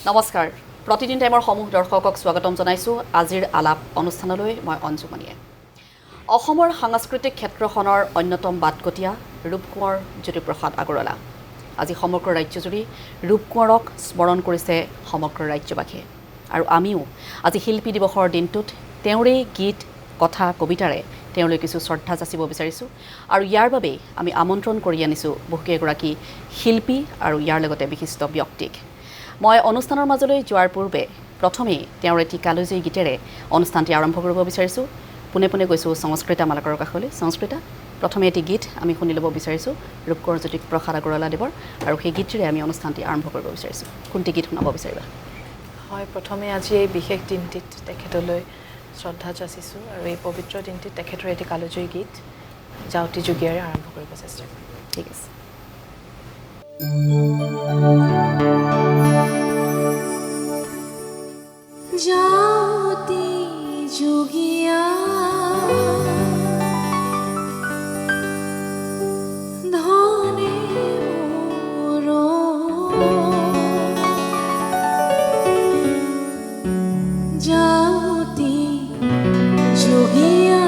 নমস্কাৰ প্ৰতিদিন টাইমৰ সমূহ দৰ্শকক স্বাগতম জনাইছোঁ আজিৰ আলাপ অনুষ্ঠানলৈ মই অঞ্জুমণিয়ে অসমৰ সাংস্কৃতিক ক্ষেত্ৰখনৰ অন্যতম বাটকটীয়া ৰূপকোঁৱৰ জ্যোতিপ্ৰসাদ আগৰৱালা আজি সমগ্ৰ ৰাজ্যজুৰি ৰূপকোঁৱৰক স্মৰণ কৰিছে সমগ্ৰ ৰাজ্যবাসীয়ে আৰু আমিও আজি শিল্পী দিৱসৰ দিনটোত তেওঁৰেই গীত কথা কবিতাৰে তেওঁলৈ কিছু শ্ৰদ্ধা যাচিব বিচাৰিছোঁ আৰু ইয়াৰ বাবেই আমি আমন্ত্ৰণ কৰি আনিছোঁ বহুকেইগৰাকী শিল্পী আৰু ইয়াৰ লগতে বিশিষ্ট ব্যক্তিক মই অনুষ্ঠানৰ মাজলৈ যোৱাৰ পূৰ্বে প্ৰথমেই তেওঁৰ এটি কালজয়ী গীতেৰে অনুষ্ঠানটি আৰম্ভ কৰিব বিচাৰিছোঁ পোনে পোনে গৈছোঁ সংস্কৃতা মালাকৰৰ কাষলৈ সংস্কৃতা প্ৰথমে এটি গীত আমি শুনি ল'ব বিচাৰিছোঁ ৰূপকোঁৱৰ জ্যোতিপ্ৰসাদ আগৰৱালাদেৱৰ আৰু সেই গীতটিৰে আমি অনুষ্ঠানটি আৰম্ভ কৰিব বিচাৰিছোঁ কোনটি গীত শুনাব বিচাৰিবা হয় প্ৰথমে আজি এই বিশেষ দিনটিত তেখেতলৈ শ্ৰদ্ধা যাচিছোঁ আৰু এই পবিত্ৰ দিনটিত তেখেতৰ এটি কালজয়ী গীত যাওঁতি যুগীয়াৰে আৰম্ভ কৰিব চেষ্টা কৰিম ঠিক আছে যাওঁতি যুগীয়া ধনে মোৰ যাওঁতি যুগীয়া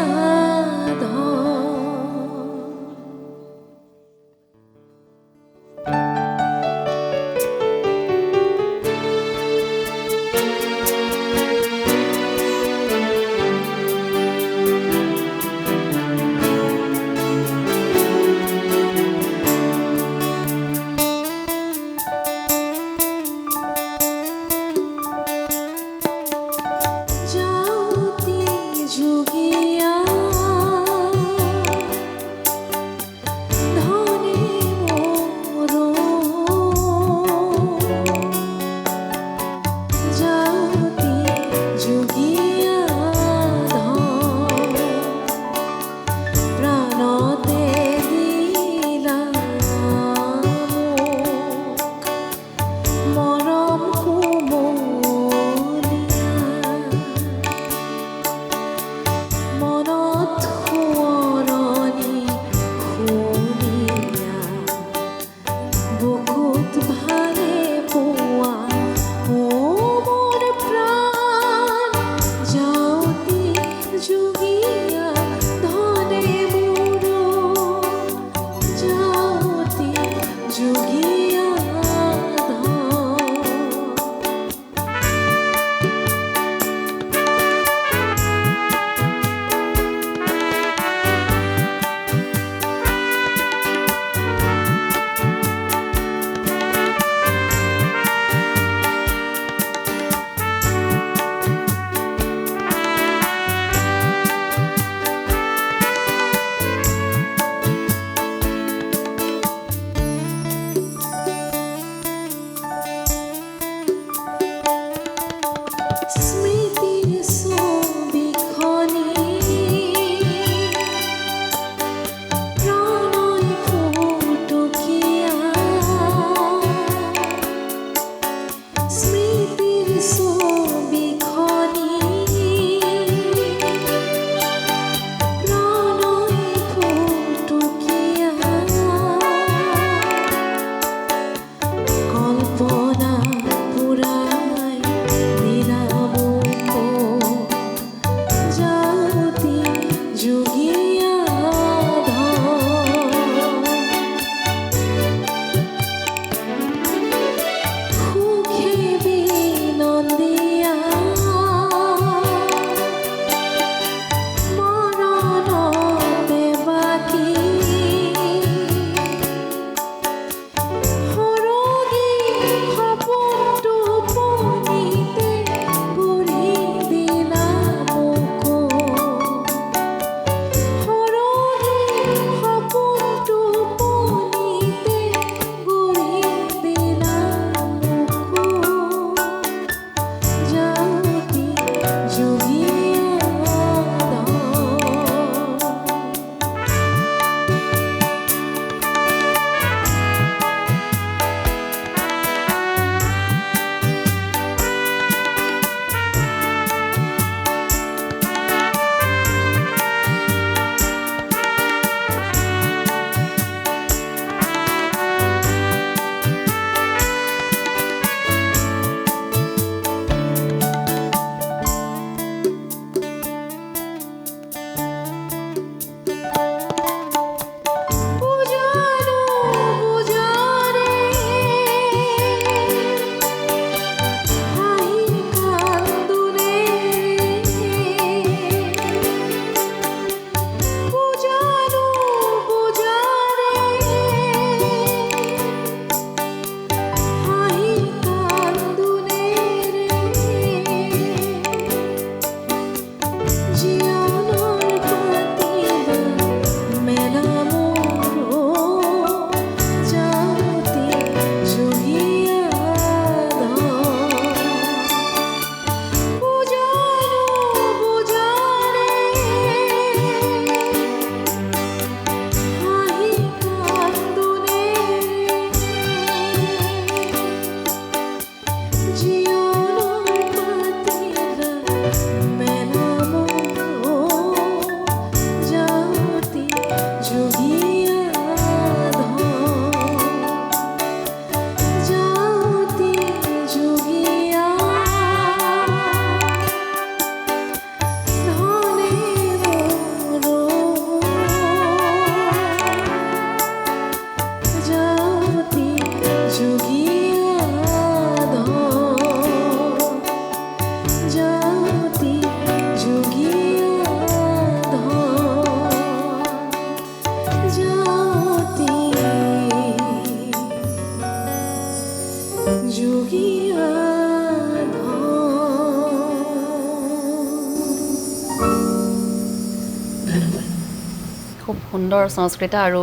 খুব সুন্দৰ সংস্কৃতা আৰু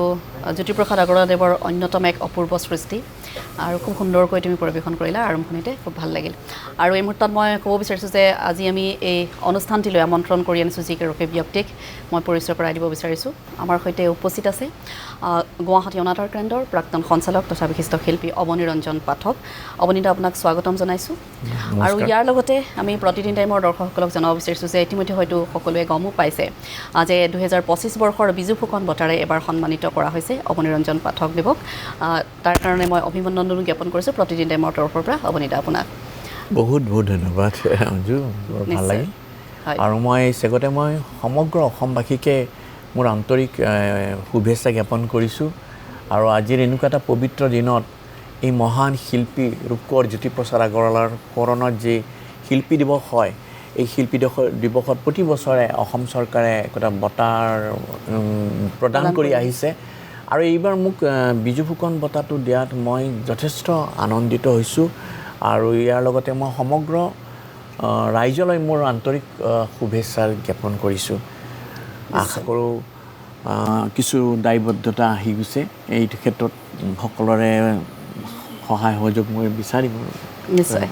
জ্যোতিপ্ৰসাদ আগৰৱালাদেৱৰ অন্যতম এক অপূৰ্ব সৃষ্টি আৰু খুব সুন্দৰকৈ তুমি পৰিৱেশন কৰিলা আৰম্ভণিতে খুব ভাল লাগিল আৰু এই মুহূৰ্তত মই ক'ব বিচাৰিছোঁ যে আজি আমি এই অনুষ্ঠানটিলৈ আমন্ত্ৰণ কৰি আনিছোঁ যিকেইগৰাকী ব্যক্তিক মই পৰিচয় কৰাই দিব বিচাৰিছোঁ আমাৰ সৈতে উপস্থিত আছে গুৱাহাটী অনাতাঁৰ কেন্দ্ৰৰ প্ৰাক্তন সঞ্চালক তথা বিশিষ্ট শিল্পী অৱনী ৰঞ্জন পাঠক অৱনীদা আপোনাক স্বাগতম জনাইছোঁ আৰু ইয়াৰ লগতে আমি প্ৰতিদিন টাইমৰ দৰ্শকসকলক জনাব বিচাৰিছোঁ যে ইতিমধ্যে হয়তো সকলোৱে গমো পাইছে যে 2025 বৰ্ষৰ বিজু ফুকন বঁটাৰে এবাৰ সন্মানিত কৰা হৈছে অৱনী ৰঞ্জন পাঠকদেৱক তাৰ কাৰণে মই অভিনন্দনো জ্ঞাপন কৰিছোঁ প্ৰতিদিন টাইমৰ তৰফৰ পৰা অৱনীদা আপোনাক বহুত বহুত ধন্যবাদ অঞ্জু ভাল লাগিল আৰু মই চেগতে মই সমগ্ৰ অসমবাসীকে মোৰ আন্তৰিক শুভেচ্ছা জ্ঞাপন কৰিছোঁ আৰু আজিৰ এনেকুৱা এটা পবিত্ৰ দিনত এই মহান শিল্পী ৰূপকোঁৱৰ জ্যোতিপ্ৰসাদ আগৰৱালাৰ স্মৰণত যি শিল্পী দিৱস হয় এই শিল্পী দিৱসত প্ৰতি বছৰে অসম চৰকাৰে একোটা বঁটাৰ প্ৰদান কৰি আহিছে আৰু এইবাৰ মোক বিজু ফুকন বঁটাটো দিয়াত মই যথেষ্ট আনন্দিত হৈছোঁ আৰু ইয়াৰ লগতে মই সমগ্ৰ ৰাইজলৈ মোৰ আন্তৰিক শুভেচ্ছা জ্ঞাপন কৰিছোঁ আশা কৰোঁ কিছু দায়বদ্ধতা আহি গৈছে এইটো ক্ষেত্ৰত সকলোৰে সহায় সহযোগ মই বিচাৰিম নিশ্চয়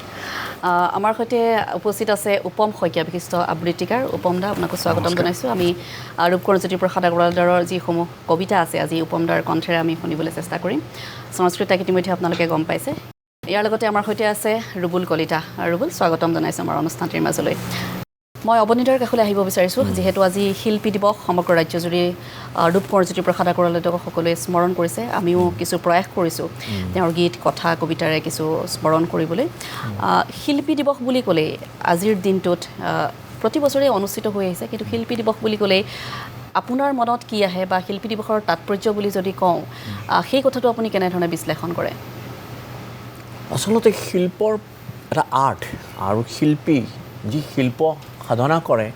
আমাৰ সৈতে উপস্থিত আছে উপম শইকীয়া বিশিষ্ট আবৃত্তিকাৰ উপম দা আপোনাকো স্বাগতম জনাইছোঁ আমি ৰূপকোঁৱৰ জ্যোতিপ্ৰসাদ আগৰৱালাৰ যিসমূহ কবিতা আছে আজি উপম দাৰ কণ্ঠেৰে আমি শুনিবলৈ চেষ্টা কৰিম সংস্কৃতাক ইতিমধ্যে আপোনালোকে গম পাইছে ইয়াৰ লগতে আমাৰ সৈতে আছে ৰুবুল কলিতা ৰুবুল স্বাগতম জনাইছোঁ আমাৰ অনুষ্ঠানটিৰ মাজলৈ মই অৱনীদাৰ কাষলৈ আহিব বিচাৰিছোঁ যিহেতু আজি শিল্পী দিৱস সমগ্ৰ ৰাজ্যজুৰি ৰূপকোঁৱৰ জ্যোতিপ্ৰসাদ আগৰৱালাদেৱক সকলোৱে স্মৰণ কৰিছে আমিও কিছু প্ৰয়াস কৰিছোঁ তেওঁৰ গীত কথা কবিতাৰে কিছু স্মৰণ কৰিবলৈ শিল্পী দিৱস বুলি ক'লেই আজিৰ দিনটোত প্ৰতি বছৰে অনুষ্ঠিত হৈ আহিছে কিন্তু শিল্পী দিৱস বুলি ক'লেই আপোনাৰ মনত কি আহে বা শিল্পী দিৱসৰ তাৎপৰ্য বুলি যদি কওঁ সেই কথাটো আপুনি কেনেধৰণে বিশ্লেষণ কৰে আচলতে শিল্পৰ এটা আৰ্ট আৰু শিল্পী যি শিল্প সাধনা কৰে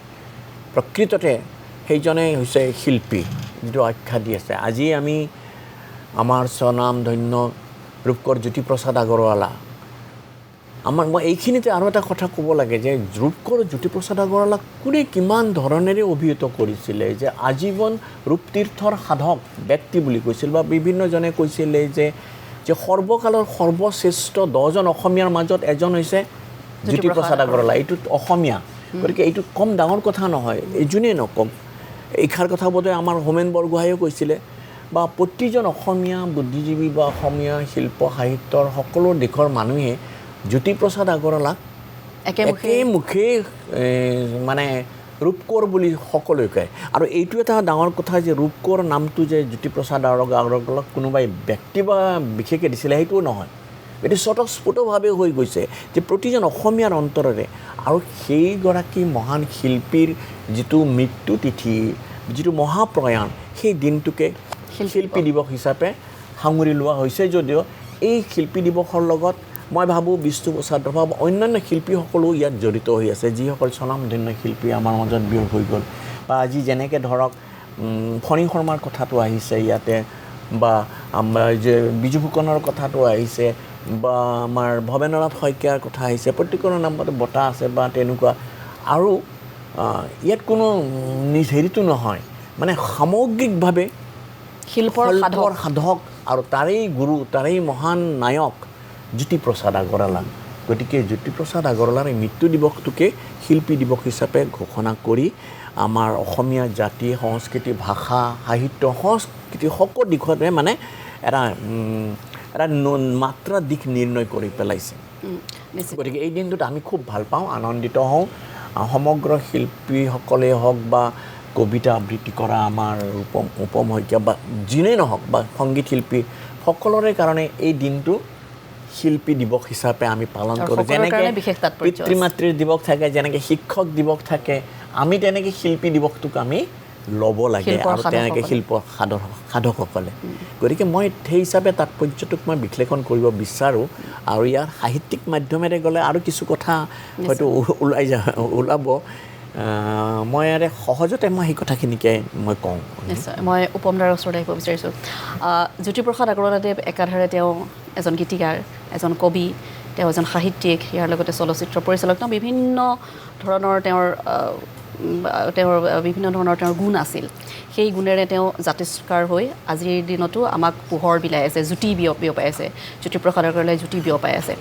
প্ৰকৃততে সেইজনেই হৈছে শিল্পী যিটো আখ্যা দি আছে আজি আমি আমাৰ স্বনামধন্য ৰূপকোঁৱৰ জ্যোতিপ্ৰসাদ আগৰৱালা মই এইখিনিতে আৰু এটা কথা ক'ব লাগে যে ৰূপকোঁৱৰ জ্যোতিপ্ৰসাদ আগৰৱালাক কোনে কিমান ধৰণেৰে অভিহিত কৰিছিলে যে আজীৱন ৰূপতীৰ্থৰ সাধক ব্যক্তি বুলি কৈছিল বা বিভিন্নজনে কৈছিলে যে সৰ্বকালৰ সৰ্বশ্ৰেষ্ঠ 10জন অসমীয়াৰ মাজত এজন হৈছে জ্যোতিপ্ৰসাদ আগৰৱালা এইটো অসমীয়া গতিকে এইটো কম ডাঙৰ কথা নহয় এই যোনেই নকম এইষাৰ কথা বোধহয় আমাৰ হোমেন বৰগোহাঁইও কৈছিলে বা প্ৰতিজন অসমীয়া বুদ্ধিজীৱী বা অসমীয়া শিল্প সাহিত্যৰ সকলো দিশৰ মানুহে জ্যোতিপ্ৰসাদ আগৰৱালাক একেমুখে মানে ৰূপকোঁৱৰ বুলি সকলোৱে কয় আৰু এইটো এটা ডাঙৰ কথা যে ৰূপকোঁৱৰ নামটো যে জ্যোতিপ্ৰসাদ আগৰৱালাক কোনোবাই ব্যক্তি বা বিশেষকৈ দিছিলে সেইটোও নহয় এইটো স্বতঃস্ফূৰ্তভাৱে হৈ গৈছে যে প্ৰতিজন অসমীয়াৰ অন্তৰেৰে আৰু সেইগৰাকী মহান শিল্পীৰ যিটো মৃত্যু তিথি যিটো মহাপ্ৰয়াণ সেই দিনটোকে শিল্পী দিৱস হিচাপে সাঙুৰি লোৱা হৈছে যদিও এই শিল্পী দিৱসৰ লগত মই ভাবোঁ বিষ্ণুপ্ৰসাদ ৰাভা বা অন্যান্য শিল্পীসকলো ইয়াত জড়িত হৈ আছে যিসকল স্বনামধন্য শিল্পী আমাৰ মাজত বিয়োগ হৈ গ'ল বা আজি যেনেকৈ ধৰক ফণী শৰ্মাৰ কথাটো আহিছে ইয়াতে বা আমাৰ যে বিজু ফুকনৰ কথাটো আহিছে বা আমাৰ ভৱেন্দ্ৰনাথ শইকীয়াৰ কথা আহিছে প্ৰত্যেকৰে নামত বঁটা আছে বা তেনেকুৱা আৰু ইয়াত কোনো হেৰিটো নহয় মানে সামগ্ৰিকভাৱে শিল্পৰ সাধক আৰু তাৰেই গুৰু তাৰেই মহান নায়ক জ্যোতিপ্ৰসাদ আগৰৱালা গতিকে জ্যোতিপ্ৰসাদ আগৰৱালাৰ এই মৃত্যু দিৱসটোকে শিল্পী দিৱস হিচাপে ঘোষণা কৰি আমাৰ অসমীয়া জাতি সংস্কৃতি ভাষা সাহিত্য সংস্কৃতি সকলো দিশতে মানে এটা মাত্ৰা দিশ নিৰ্ণয় কৰি পেলাইছে গতিকে এই দিনটোত আমি খুব ভাল পাওঁ আনন্দিত হওঁ সমগ্ৰ শিল্পীসকলেই হওক বা কবিতা আবৃত্তি কৰা আমাৰ উপম শইকীয়া বা যিনেই নহওক বা সংগীত শিল্পী সকলোৰে কাৰণে এই দিনটো শিল্পী দিৱস হিচাপে আমি পালন কৰোঁ যেনেকৈ পিতৃ মাতৃৰ দিৱস থাকে যেনেকৈ শিক্ষক দিৱস থাকে আমি তেনেকৈ শিল্পী দিৱসটোক আমি ল'ব লাগে আৰু তেনেকৈ শিল্প সাধকসকলে গতিকে মই সেই হিচাপে তাৎপৰ্যটোক মই বিশ্লেষণ কৰিব বিচাৰোঁ আৰু ইয়াৰ সাহিত্যিক মাধ্যমেৰে গ'লে আৰু কিছু কথা হয়তো ওলাব মই ইয়াৰে সহজতে মই সেই কথাখিনিকে মই কওঁ নিশ্চয় মই উপমদাৰ ওচৰতে আহিব বিচাৰিছোঁ জ্যোতিপ্ৰসাদ আগৰৱালাদেৱ একাধাৰে তেওঁ এজন গীতিকাৰ এজন কবি তেওঁ এজন সাহিত্যিক ইয়াৰ লগতে চলচ্চিত্ৰ পৰিচালক তেওঁ বিভিন্ন ধৰণৰ তেওঁৰ তেওঁৰ বিভিন্ন ধৰণৰ তেওঁৰ গুণ আছিল সেই গুণেৰে তেওঁ জাতিষ্কাৰ হৈ আজিৰ দিনতো আমাক পোহৰ বিলাই আছে জ্যোতি বিয়পাই আছে জ্যোতিপ্ৰসাদ আগৰৱালাই জ্যোতি বিয়পাই আছে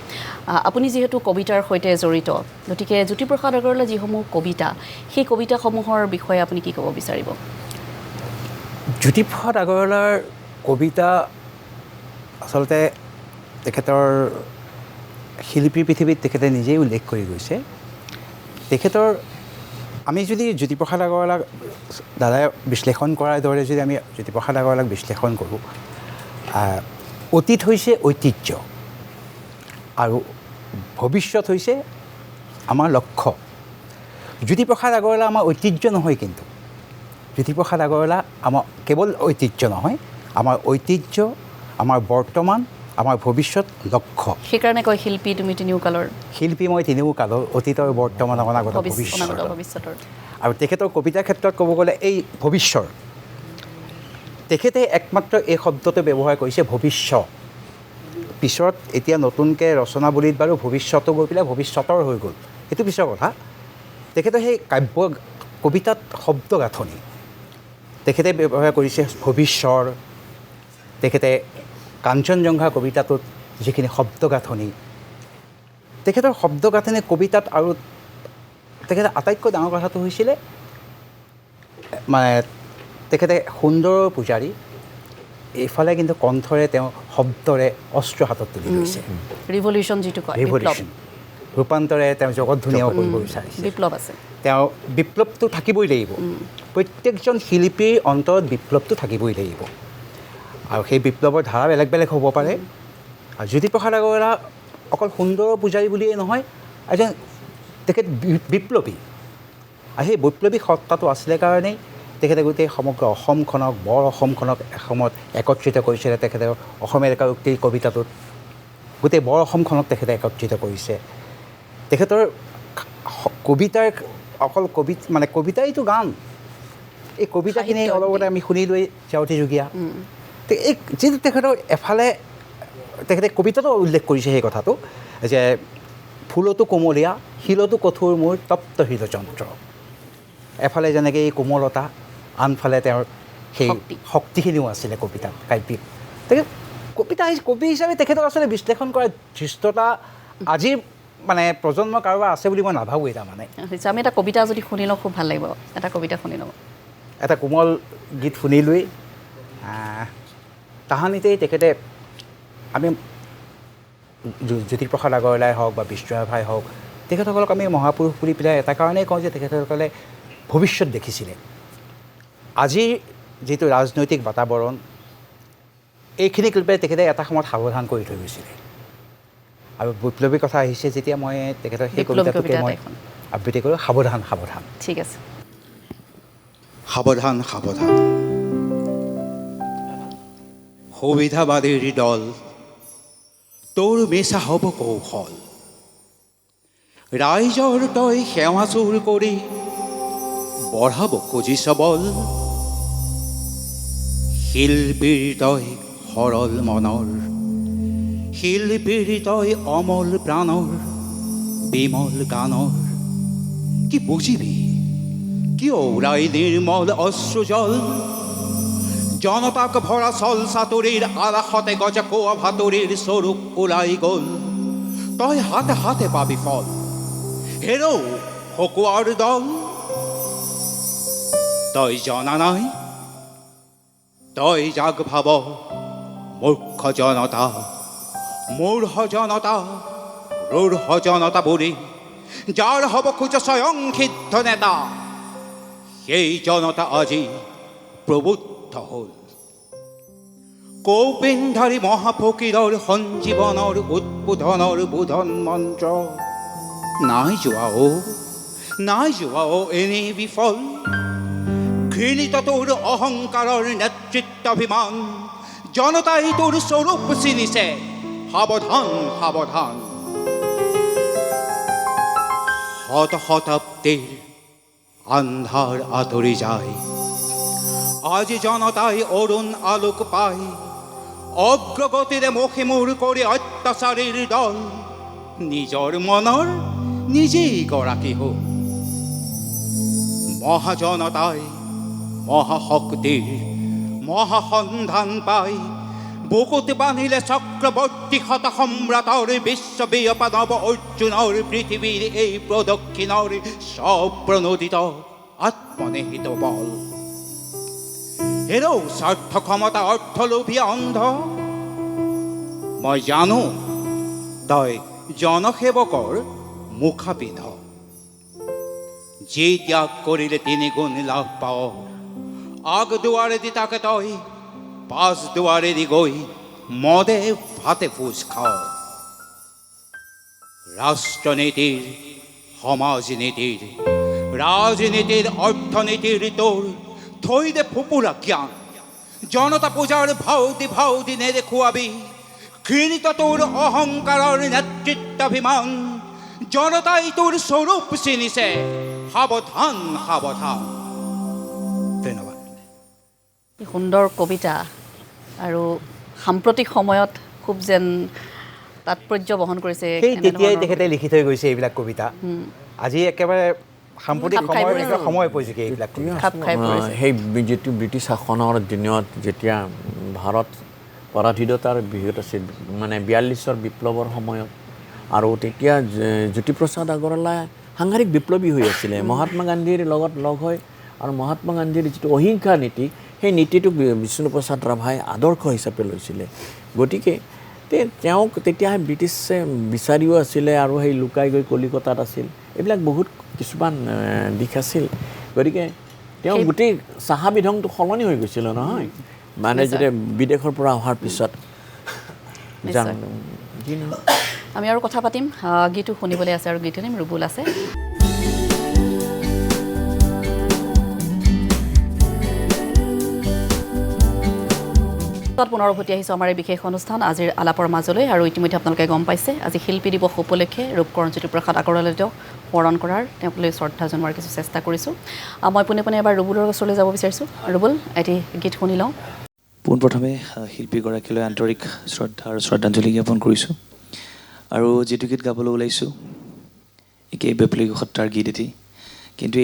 আপুনি যিহেতু কবিতাৰ সৈতে জড়িত গতিকে জ্যোতিপ্ৰসাদ আগৰৱালাৰ যিসমূহ কবিতা সেই কবিতাসমূহৰ বিষয়ে আপুনি কি ক'ব বিচাৰিব জ্যোতিপ্ৰসাদ আগৰৱালাৰ কবিতা আচলতে তেখেতৰ শিল্পীৰ পৃথিৱীত তেখেতে নিজেই উল্লেখ কৰি গৈছে তেখেতৰ আমি যদি জ্যোতিপ্ৰসাদ আগৰৱালাক দাদাই বিশ্লেষণ কৰাৰ দৰে যদি আমি জ্যোতিপ্ৰসাদ আগৰৱালাক বিশ্লেষণ কৰোঁ অতীত হৈছে ঐতিহ্য আৰু ভৱিষ্যত হৈছে আমাৰ লক্ষ্য জ্যোতিপ্ৰসাদ আগৰৱালা আমাৰ ঐতিহ্য নহয় কিন্তু জ্যোতিপ্ৰসাদ আগৰৱালা আমাৰ কেৱল ঐতিহ্য নহয় আমাৰ ঐতিহ্য আমাৰ বৰ্তমান আমাৰ ভৱিষ্যত লক্ষ্য সেইকাৰণে কয় শিল্পী তুমি তিনিওকালৰ শিল্পী মই তিনিওকালৰ অতীতৰ বৰ্তমান অনাগত ভৱিষ্যতৰ আৰু তেখেতৰ কবিতাৰ ক্ষেত্ৰত ক'ব গ'লে এই ভৱিষ্যৰ তেখেতে একমাত্ৰ এই শব্দটো ব্যৱহাৰ কৰিছে ভৱিষ্যত পিছত এতিয়া নতুনকৈ ৰচনাৱলীত বাৰু ভৱিষ্যতো গৈ পেলাই ভৱিষ্যতৰ হৈ গ'ল সেইটো পিছৰ কথা তেখেতে সেই কাব্য কবিতাত শব্দ গাঁথনি তেখেতে ব্যৱহাৰ কৰিছে ভৱিষ্যৰ তেখেতে কাঞ্চনজংঘা কবিতাটোত যিখিনি শব্দ গাঁথনি তেখেতৰ শব্দ গাঁথনি কবিতাত আৰু তেখেতে আটাইতকৈ ডাঙৰ কথাটো হৈছিলে মানে তেখেতে সুন্দৰৰ পূজাৰী এইফালে কিন্তু কণ্ঠৰে তেওঁ শব্দৰে অস্ত্ৰ হাতত তুলি লৈছে ৰিভলিউশ্যন যিটো কয় ৰিভলিউশ্যন ৰূপান্তৰে তেওঁ জগত ধুনীয়া কৰিব বিচাৰিছে বিপ্লৱ আছে তেওঁ বিপ্লৱটো থাকিবই লাগিব প্ৰত্যেকজন শিল্পীৰ অন্তৰত বিপ্লৱটো থাকিবই লাগিব আৰু সেই বিপ্লৱৰ ধাৰা বেলেগ বেলেগ হ'ব পাৰে আৰু জ্যোতিপ্ৰসাদ আগৰৱালা অকল সুন্দৰৰ পূজাৰী বুলিয়েই নহয় এজন তেখেত বিপ্লৱী আৰু সেই বৈপ্লৱিক সত্তাটো আছিলে কাৰণেই তেখেতে গোটেই সমগ্ৰ অসমখনক বৰ অসমখনক এসময়ত একত্ৰিত কৰিছিলে তেখেতে অসমীয়া একাউক্তিৰ কবিতাটোত গোটেই বৰ অসমখনক তেখেতে একত্ৰিত কৰিছে তেখেতৰ কবিতাৰ অকল মানে কবিতাইতো গান এই কবিতাখিনি অলপতে আমি শুনিলোৱেই জয়তী যুগীয়া এই যিটো তেখেতৰ এফালে তেখেতে কবিতাটো উল্লেখ কৰিছে সেই কথাটো যে ফুলতো কোমলীয়া শিলতো কঠোৰ মোৰ তপ্ত হৃদযন্ত্ৰ এফালে যেনেকৈ এই কোমলতা আনফালে তেওঁৰ সেই শক্তিখিনিও আছিলে কবিতাত কাব্যিক তেখেত কবি হিচাপে তেখেতক আচলতে বিশ্লেষণ কৰাৰ ধৃষ্টতা আজিৰ মানে প্ৰজন্ম কাৰোবাৰ আছে বুলি মই নাভাবোঁ তাৰমানে আমি এটা কবিতা যদি শুনি লওঁ খুব ভাল লাগিব এটা কবিতা শুনি লওঁ এটা কোমল গীত শুনিলৈ তাহানিতেই তেখেতে আমি জ্যোতিপ্ৰসাদ আগৰৱালাই হওক বা বিষ্ণুৰাভাই হওক তেখেতসকলক আমি মহাপুৰুষ বুলি পেলাই এটা কাৰণেই কওঁ যে তেখেতসকলে ভৱিষ্যত দেখিছিলে আজিৰ যিটো ৰাজনৈতিক বাতাবৰণ এইখিনিক লৈ পেলাই তেখেতে এটা সময়ত সাৱধান কৰি থৈ গৈছিলে আৰু বৈপ্লৱিক কথা আহিছে যেতিয়া মই তেখেতৰ সেই কবিতাটোকে মই আবৃত্তি কৰোঁ সাৱধান সাৱধান ঠিক আছে সাৱধান সাৱধান সুবিধাবাদীৰ দল তোৰ মিছা হ'ব কৌশল ৰাইজৰ তই সেৱা চুৰ কৰি বঢ়াব খুজিছ বল শিল্পীৰ তই সৰল মনৰ শিল্পীৰ তই অমল প্ৰাণৰ বিমল গানৰ কি বুজিবি কিয় ওলাই নিৰ্মল অশ্ৰুজল জনতাক ভৰা চল চাতুৰীৰ আলাসতে গজা কোৱা ভাতুৰীৰ স্বৰূপ ওলাই গ'ল তই হাতে হাতে পাবি ফল হেৰৌ হকুৱাৰ দল তই জনা নাই তই যাক ভাব মূৰ্খ জনতা মূঢ় জনতা ৰূঢ় জনতা বুলি যাৰ হ'ব খোজ স্বয়ং সিদ্ধ নেতা সেই জনতা আজি প্ৰবুদ্ধ হ'ল কৌপিনধাৰী মহাফকীৰৰ সঞ্জীৱনৰ উদ্বোধনৰ বোধন মন্ত্ৰ নাই যোৱা এনেই বিফল ঘৃণিত তোৰ অহংকাৰৰ নেতৃত্বাভিমান জনতাই তোৰ স্বৰূপ চিনিছে সাৱধান সাৱধান শতাব্দীৰ আন্ধাৰ আঁতৰি যায় আজি জনতাই অৰুণ আলোক পায় অগ্ৰগতিৰে মষিমূৰ কৰি অত্যাচাৰীৰ দল নিজৰ মনৰ নিজেই গৰাকী হ'ল মহাজনতায় মহাশক্তিৰ মহাসন্ধান পাই বুকুত বান্ধিলে চক্ৰৱৰ্তী শত সম্ৰাটৰ বিশ্ববিয়পা নৱ অৰ্জুনৰ পৃথিৱীৰ এই প্ৰদক্ষিণৰ স্বপ্ৰণোদিত আত্মনিহিত বল হেৰৌ স্বাৰ্থ ক্ষমতা অৰ্থলোভী অন্ধ মই জানো তই জনসেৱকৰ মুখা পিন্ধ যি ত্যাগ কৰিলে 3 গুণ লাভ পাৱ আগ দুৱাৰেদি তাকে তই পাঁচ দুৱাৰেদি গৈ মদে ভাতে ভোজ খাৱ ৰাষ্ট্ৰনীতিৰ সমাজনীতিৰ ৰাজনীতিৰ অৰ্থনীতিৰ তোৰ থৈ দে ফুপুৰা জ্ঞান জনতা পূজাৰ ভাও দি নেদেখুৱাবি ঘৃণিত তোৰ অহংকাৰৰ নেতৃত্বাভিমান জনতাই তোৰ স্বৰূপ চিনিছে সাৱধান সাৱধান ধন্যবাদ সুন্দৰ কবিতা আৰু সাম্প্ৰতিক সময়ত খুব যেন তাৎপৰ্য বহন কৰিছে সেই তেতিয়াই তেখেতে লিখি থৈ গৈছে এইবিলাক কবিতা আজি একেবাৰে সাম্প্ৰতিক সময়ৰ একেবাৰে সময় উপযোগী এইবিলাক খাপ খাই পৰিছে সেই যিটো ব্ৰিটিছ শাসনৰ দিনত যেতিয়া ভাৰত পৰাধীনতাৰ বিহুত আছিল মানে 42ৰ বিপ্লৱৰ সময়ত আৰু তেতিয়া জ্যোতিপ্ৰসাদ আগৰৱালা সাংঘাতিক বিপ্লৱী হৈ আছিলে মহাত্মা গান্ধীৰ লগত লগ হৈ আৰু মহাত্মা গান্ধীৰ যিটো অহিংসা নীতি সেই নীতিটোক বিষ্ণুপ্ৰসাদ ৰাভাই আদৰ্শ হিচাপে লৈছিলে গতিকে তেওঁক তেতিয়া ব্ৰিটিছে বিচাৰিও আছিলে আৰু সেই লুকাই গৈ কলিকতাত আছিল এইবিলাক বহুত কিছুমান দিশ আছিল গতিকে তেওঁ গোটেই চাহা বিধংটো সলনি হৈ গৈছিল নহয় মানে যেতিয়া বিদেশৰ পৰা অহাৰ পিছত আমি আৰু কথা পাতিম গীতটো শুনিবলৈ আছে আৰু গীত শুনিম ৰুবুল আছে পুনৰ উভতি আহিছোঁ আমাৰ এই বিশেষ অনুষ্ঠান আজিৰ আলাপৰ মাজলৈ আৰু ইতিমধ্যে আপোনালোকে গম পাইছে আজি শিল্পী দিৱস উপলক্ষে ৰূপকৰণ জ্যোতিপ্ৰসাদ আগৰৱালাক স্মৰণ কৰাৰ তেওঁলৈ শ্ৰদ্ধা জনোৱাৰ কিছু চেষ্টা কৰিছোঁ মই পোনে পোনে এবাৰ ৰুবুলৰ ওচৰলৈ যাব বিচাৰিছোঁ ৰুবুল এটি গীত শুনি লওঁ পোনপ্ৰথমে শিল্পীগৰাকীলৈ আন্তৰিক শ্ৰদ্ধা আৰু শ্ৰদ্ধাঞ্জলি জ্ঞাপন কৰিছোঁ আৰু যিটো গীত গাবলৈ ওলাইছোঁ একেই বেপলিক সত্ৰাৰ গীত এটি কিন্তু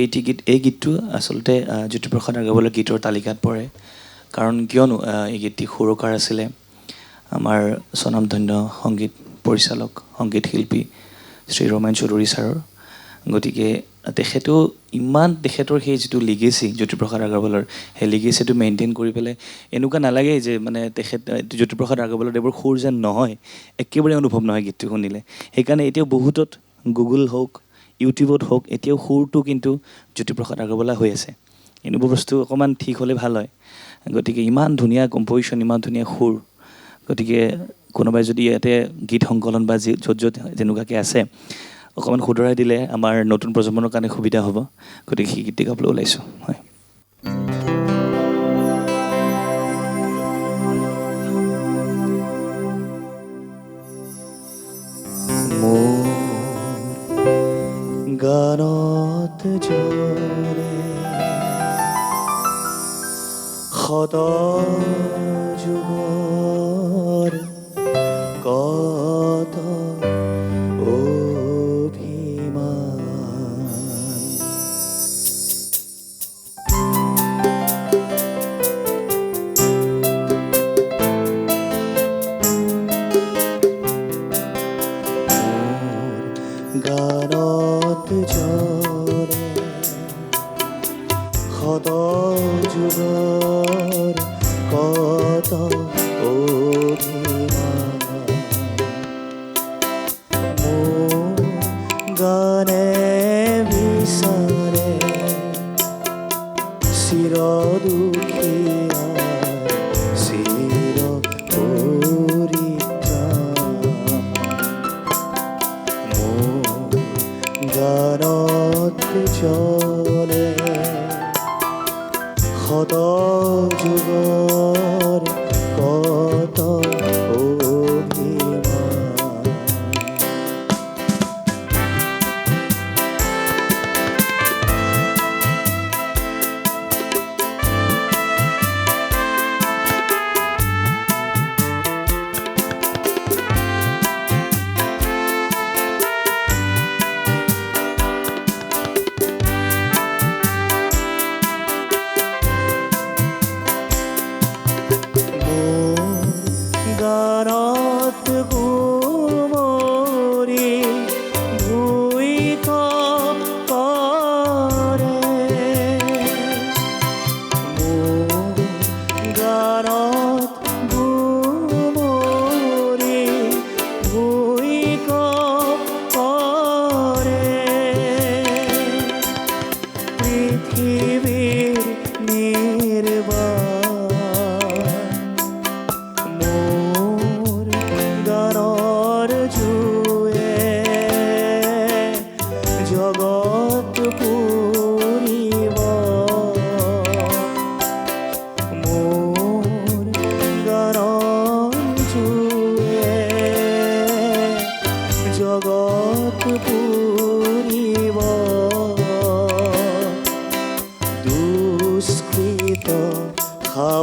এই গীতটো আচলতে জ্যোতিপ্ৰসাদ আগৰৱালাৰ গীতৰ তালিকাত পৰে কাৰণ কিয়নো এই গীতটি সুৰকাৰ আছিলে আমাৰ স্বনামধন্য সংগীত পৰিচালক সংগীত শিল্পী শ্ৰী ৰমেন চৌধুৰী ছাৰৰ গতিকে তেখেতেও ইমান তেখেতৰ সেই যিটো লিগেচি জ্যোতিপ্ৰসাদ আগৰৱালাৰ সেই লিগেচিটো মেইনটেইন কৰি পেলাই এনেকুৱা নালাগে যে মানে তেখেত জ্যোতিপ্ৰসাদ আগৰৱালাৰ দেৱৰ সুৰ যেন নহয় একেবাৰে অনুভৱ নহয় গীতটো শুনিলে সেইকাৰণে এতিয়াও বহুতত গুগল হওক ইউটিউবত হওক এতিয়াও সুৰটো কিন্তু জ্যোতিপ্ৰসাদ আগৰৱালা হৈ আছে এনেবোৰ বস্তু অকণমান ঠিক হ'লে ভাল হয় গতিকে ইমান ধুনীয়া কম্প'জিশ্যন ইমান ধুনীয়া সুৰ গতিকে কোনোবাই যদি ইয়াতে গীত সংকলন বা য'ত যেনেকুৱাকৈ আছে অকণমান শুধৰাই দিলে আমাৰ নতুন প্ৰজন্মৰ কাৰণে সুবিধা হ'ব গতিকে সেই গীতটি গাবলৈ ওলাইছোঁ হয় গানত জৰে সদা যুগৰ কত অভিমান গানত জৰে সদা যুগৰ কত অভিমান মোৰ গানে বিচাৰে চিৰ দুখীয়া চিৰ পৰিত্ৰাণ মোৰ গানত জ্বলে সদা যুগৰ কত অভিমান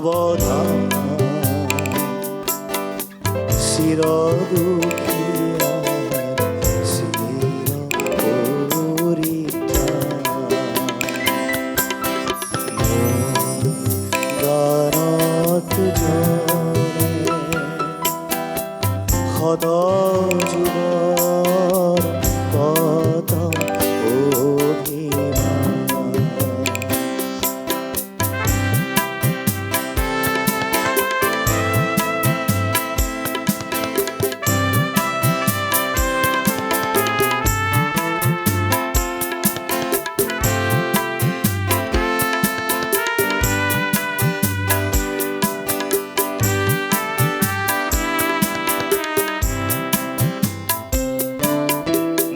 সাৱধান চিৰ দুখীয়াৰ চিৰ পৰিত্ৰাণ গানত ঝৰে সদা যুগৰ কত অভিমান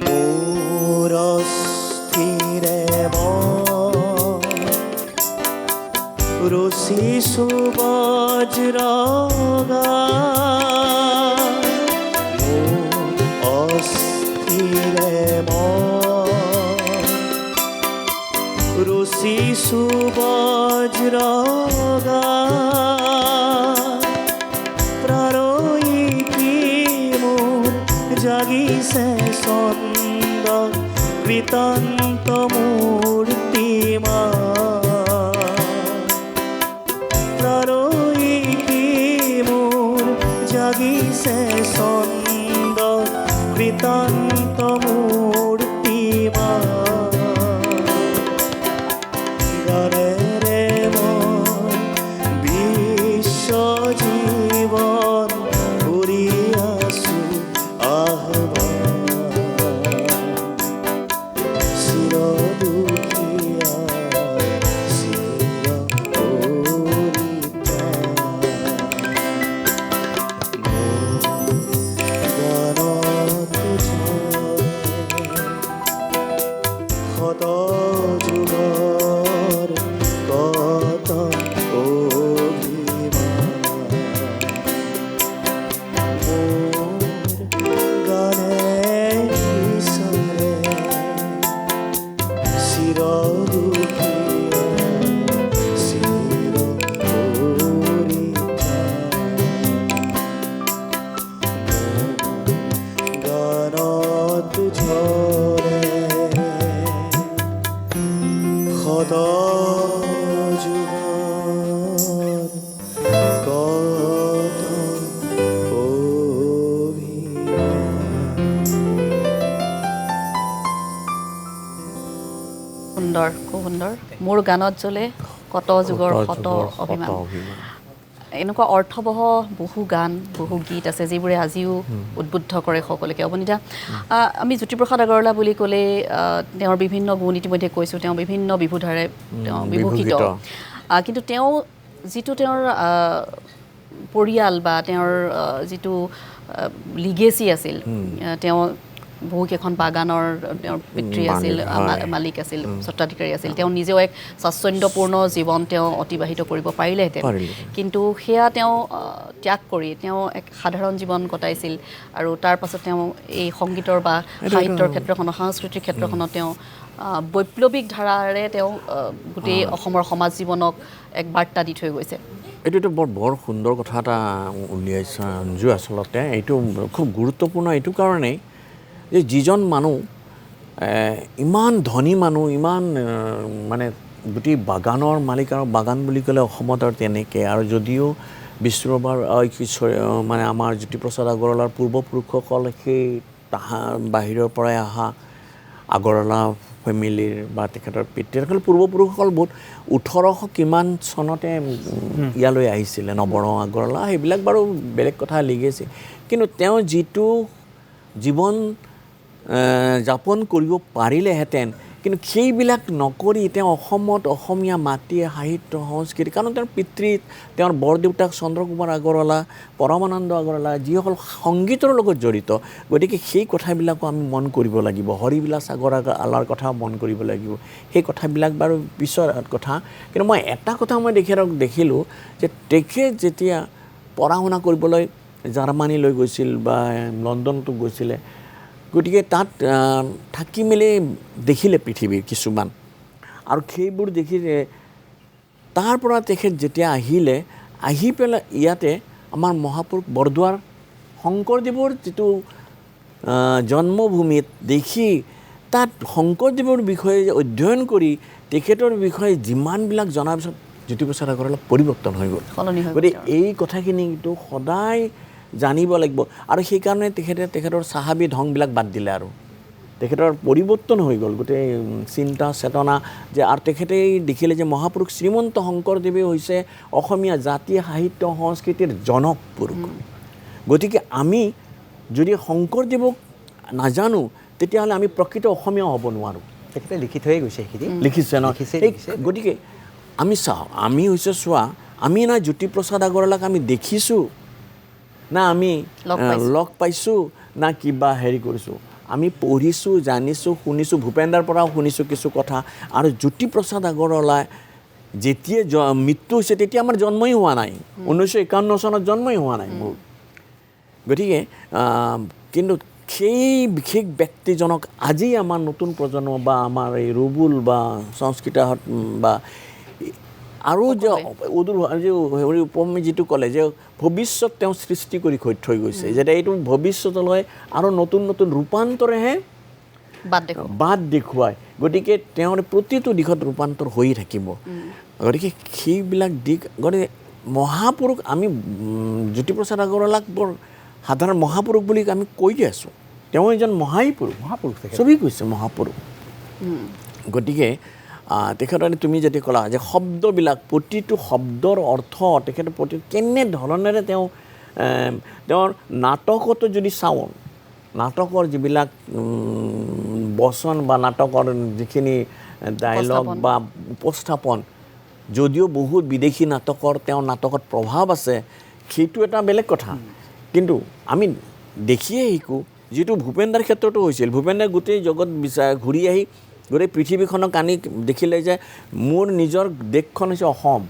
মোৰ অস্থিৰে মন ৰচিছো বজ্ৰগান মোৰ অস্থিৰে মন ৰচিছো বজ্ৰগান প্ৰাৰয়িকী মোৰ জাগিছে ছন্দ কৃতান্ত মূৰ্তিমান প্ৰাৰয়িকী মোৰ জাগিছে ছন্দ কৃতান্ত মূৰ্তিমান গানেৰে মই বিশ্ব জীৱন কৰি আছো আহ্বান চিৰ দুখীয়াৰ চিৰ পৰিত্ৰাণ গানত ঝৰে সদ যুগৰ কত অভিমান মোৰ গানে বিচাৰে চিৰ দুখীয়াৰ চিৰ পৰিত্ৰাণ গানত ঝৰে সদা যুগৰ কত অভিমান সুন্দৰ খুব সুন্দৰ মোৰ গানত জ্বলে কত যুগৰ শত অভিমান এনেকুৱা অৰ্থবহ বহু গান বহু গীত আছে যিবোৰে আজিও উদ্বুদ্ধ কৰে সকলোকে অৱনীতা আমি জ্যোতিপ্ৰসাদ আগৰৱালা বুলি ক'লে তেওঁৰ বিভিন্ন গুণ ইতিমধ্যে কৈছোঁ তেওঁ বিভিন্ন বিভূধাৰে তেওঁ বিভূষিত কিন্তু তেওঁ যিটো তেওঁৰ পৰিয়াল বা তেওঁৰ যিটো লিগেচি আছিল তেওঁ বহুকেইখন বাগানৰ তেওঁৰ পিতৃ আছিল মালিক আছিল স্বত্বাধিকাৰী আছিল তেওঁ নিজেও এক স্বাচ্ছন্দ্যপূৰ্ণ জীৱন তেওঁ অতিবাহিত কৰিব পাৰিলেহেঁতেন কিন্তু সেয়া তেওঁ ত্যাগ কৰি তেওঁ এক সাধাৰণ জীৱন কটাইছিল আৰু তাৰ পাছত তেওঁ এই সংগীতৰ বা সাহিত্যৰ ক্ষেত্ৰখনত সাংস্কৃতিক ক্ষেত্ৰখনত তেওঁ বৈপ্লৱিক ধাৰাৰে তেওঁ গোটেই অসমৰ সমাজ জীৱনক এক বাৰ্তা দি থৈ গৈছে এইটোতো বৰ সুন্দৰ কথা এটা উলিয়াইছে অঞ্জু আচলতে এইটো খুব গুৰুত্বপূৰ্ণ এইটো কাৰণেই যে যিজন মানুহ ইমান ধনী মানুহ ইমান মানে গোটেই বাগানৰ মালিক আৰু বাগান বুলি ক'লে অসমত আৰু তেনেকৈ আৰু যদিও বিষ্ণুৰাভাৰ মানে আমাৰ জ্যোতিপ্ৰসাদ আগৰৱালাৰ পূৰ্বপুৰুষসকল সেই তাহাৰ বাহিৰৰ পৰাই অহা আগৰৱালা ফেমিলিৰ বা তেখেতৰ পিতৃসকল পূৰ্বপুৰুষসকল বহুত 1800 কিমান চনতে ইয়ালৈ আহিছিলে নৱৰং আগৰৱালা সেইবিলাক বাৰু বেলেগ কথা লিগেছে কিন্তু তেওঁ যিটো জীৱন যাপন কৰিব পাৰিলেহেঁতেন কিন্তু সেইবিলাক নকৰি তেওঁ অসমত অসমীয়া মাটি সাহিত্য সংস্কৃতি কাৰণ তেওঁৰ পিতৃ তেওঁৰ বৰদেউতাক চন্দ্ৰকুমাৰ আগৰৱালা পৰমানন্দ আগৰৱালা যিসকল সংগীতৰ লগত জড়িত গতিকে সেই কথাবিলাকো আমি মন কৰিব লাগিব হৰিবিলাস আগৰৱালাৰ কথা মন কৰিব লাগিব সেই কথাবিলাক বাৰু পিছৰ কথা কিন্তু মই এটা কথা মই দেখিলোঁ যে তেখেত যেতিয়া পঢ়া শুনা কৰিবলৈ জাৰ্মানীলৈ গৈছিল বা লণ্ডনতো গৈছিলে গতিকে তাত থাকি মেলি দেখিলে পৃথিৱীৰ কিছুমান আৰু সেইবোৰ দেখি তাৰ পৰা তেখেত যেতিয়া আহিলে আহি পেলাই ইয়াতে আমাৰ মহাপুৰুষ বৰদোৱাৰ শংকৰদেৱৰ যিটো জন্মভূমিত দেখি তাত শংকৰদেৱৰ বিষয়ে অধ্যয়ন কৰি তেখেতৰ বিষয়ে যিমানবিলাক জনাৰ পিছত জ্যোতিপ্ৰসাদ আগৰৱালা পৰিৱৰ্তন হৈ গ'ল সলনি হৈ গতিকে এই কথাখিনি কিন্তু সদায় জানিব লাগিব আৰু সেইকাৰণে তেখেতৰ চাহাবী ঢংবিলাক বাদ দিলে আৰু তেখেতৰ পৰিৱৰ্তন হৈ গ'ল গোটেই চিন্তা চেতনা যে আৰু তেখেতেই দেখিলে যে মহাপুৰুষ শ্ৰীমন্ত শংকৰদেৱে হৈছে অসমীয়া জাতি সাহিত্য সংস্কৃতিৰ জনক পুৰুষ গতিকে আমি যদি শংকৰদেৱক নাজানো তেতিয়াহ'লে আমি প্ৰকৃত অসমীয়া হ'ব নোৱাৰোঁ তেখেতে লিখি থৈয়ে গৈছে সেইখিনি লিখিছে ন গতিকে আমি চাওঁ আমি হৈছে চোৱা আমি না জ্যোতিপ্ৰসাদ আগৰৱালাক আমি দেখিছোঁ না আমি লগ পাইছোঁ না কিবা হেৰি কৰিছোঁ আমি পঢ়িছোঁ জানিছোঁ শুনিছোঁ ভূপেন্দাৰ পৰাও শুনিছোঁ কিছু কথা আৰু জ্যোতিপ্ৰসাদ আগৰৱালাই যেতিয়া মৃত্যু হৈছে তেতিয়া আমাৰ জন্মই হোৱা নাই 1951 চনত জন্মই হোৱা নাই মোৰ গতিকে কিন্তু সেই বিশেষ ব্যক্তিজনক আজি আমাৰ নতুন প্ৰজন্ম বা আমাৰ এই ৰুবুল বা সংস্কৃতহঁত বা আৰু যে উপমী যিটো ক'লে যে ভৱিষ্যত তেওঁ সৃষ্টি কৰি থৈ গৈছে যেতিয়া এইটো ভৱিষ্যতলৈ আৰু নতুন নতুন ৰূপান্তৰেহে বাট দেখুৱায় গতিকে তেওঁৰ প্ৰতিটো দিশত ৰূপান্তৰ হৈ থাকিব গতিকে সেইবিলাক দিশ গতিকে মহাপুৰুষ আমি জ্যোতিপ্ৰসাদ আগৰৱালাক বৰ সাধাৰণ মহাপুৰুষ বুলি আমি কৈ আছোঁ তেওঁ এজন মহাপুৰুষ চবেই কৈছে মহাপুৰুষ গতিকে তেখেতৰ তুমি যদি ক'লা যে শব্দবিলাক প্ৰতিটো শব্দৰ অৰ্থ তেখেতৰ প্ৰতি কেনেধৰণেৰে তেওঁৰ নাটকতো যদি চাওঁ নাটকৰ যিবিলাক বচন বা নাটকৰ যিখিনি ডায়লগ বা উপস্থাপন যদিও বহুত বিদেশী নাটকৰ তেওঁৰ নাটকত প্ৰভাৱ আছে সেইটো এটা বেলেগ কথা কিন্তু আমি দেখিয়ে শিকোঁ যিটো ভূপেন্দাৰ ক্ষেত্ৰতো হৈছিল ভূপেন্দাই গোটেই জগত ঘূৰি আহি গোটেই পৃথিৱীখনক আনি দেখিলে যে মোৰ নিজৰ দেশখন হৈছে অসম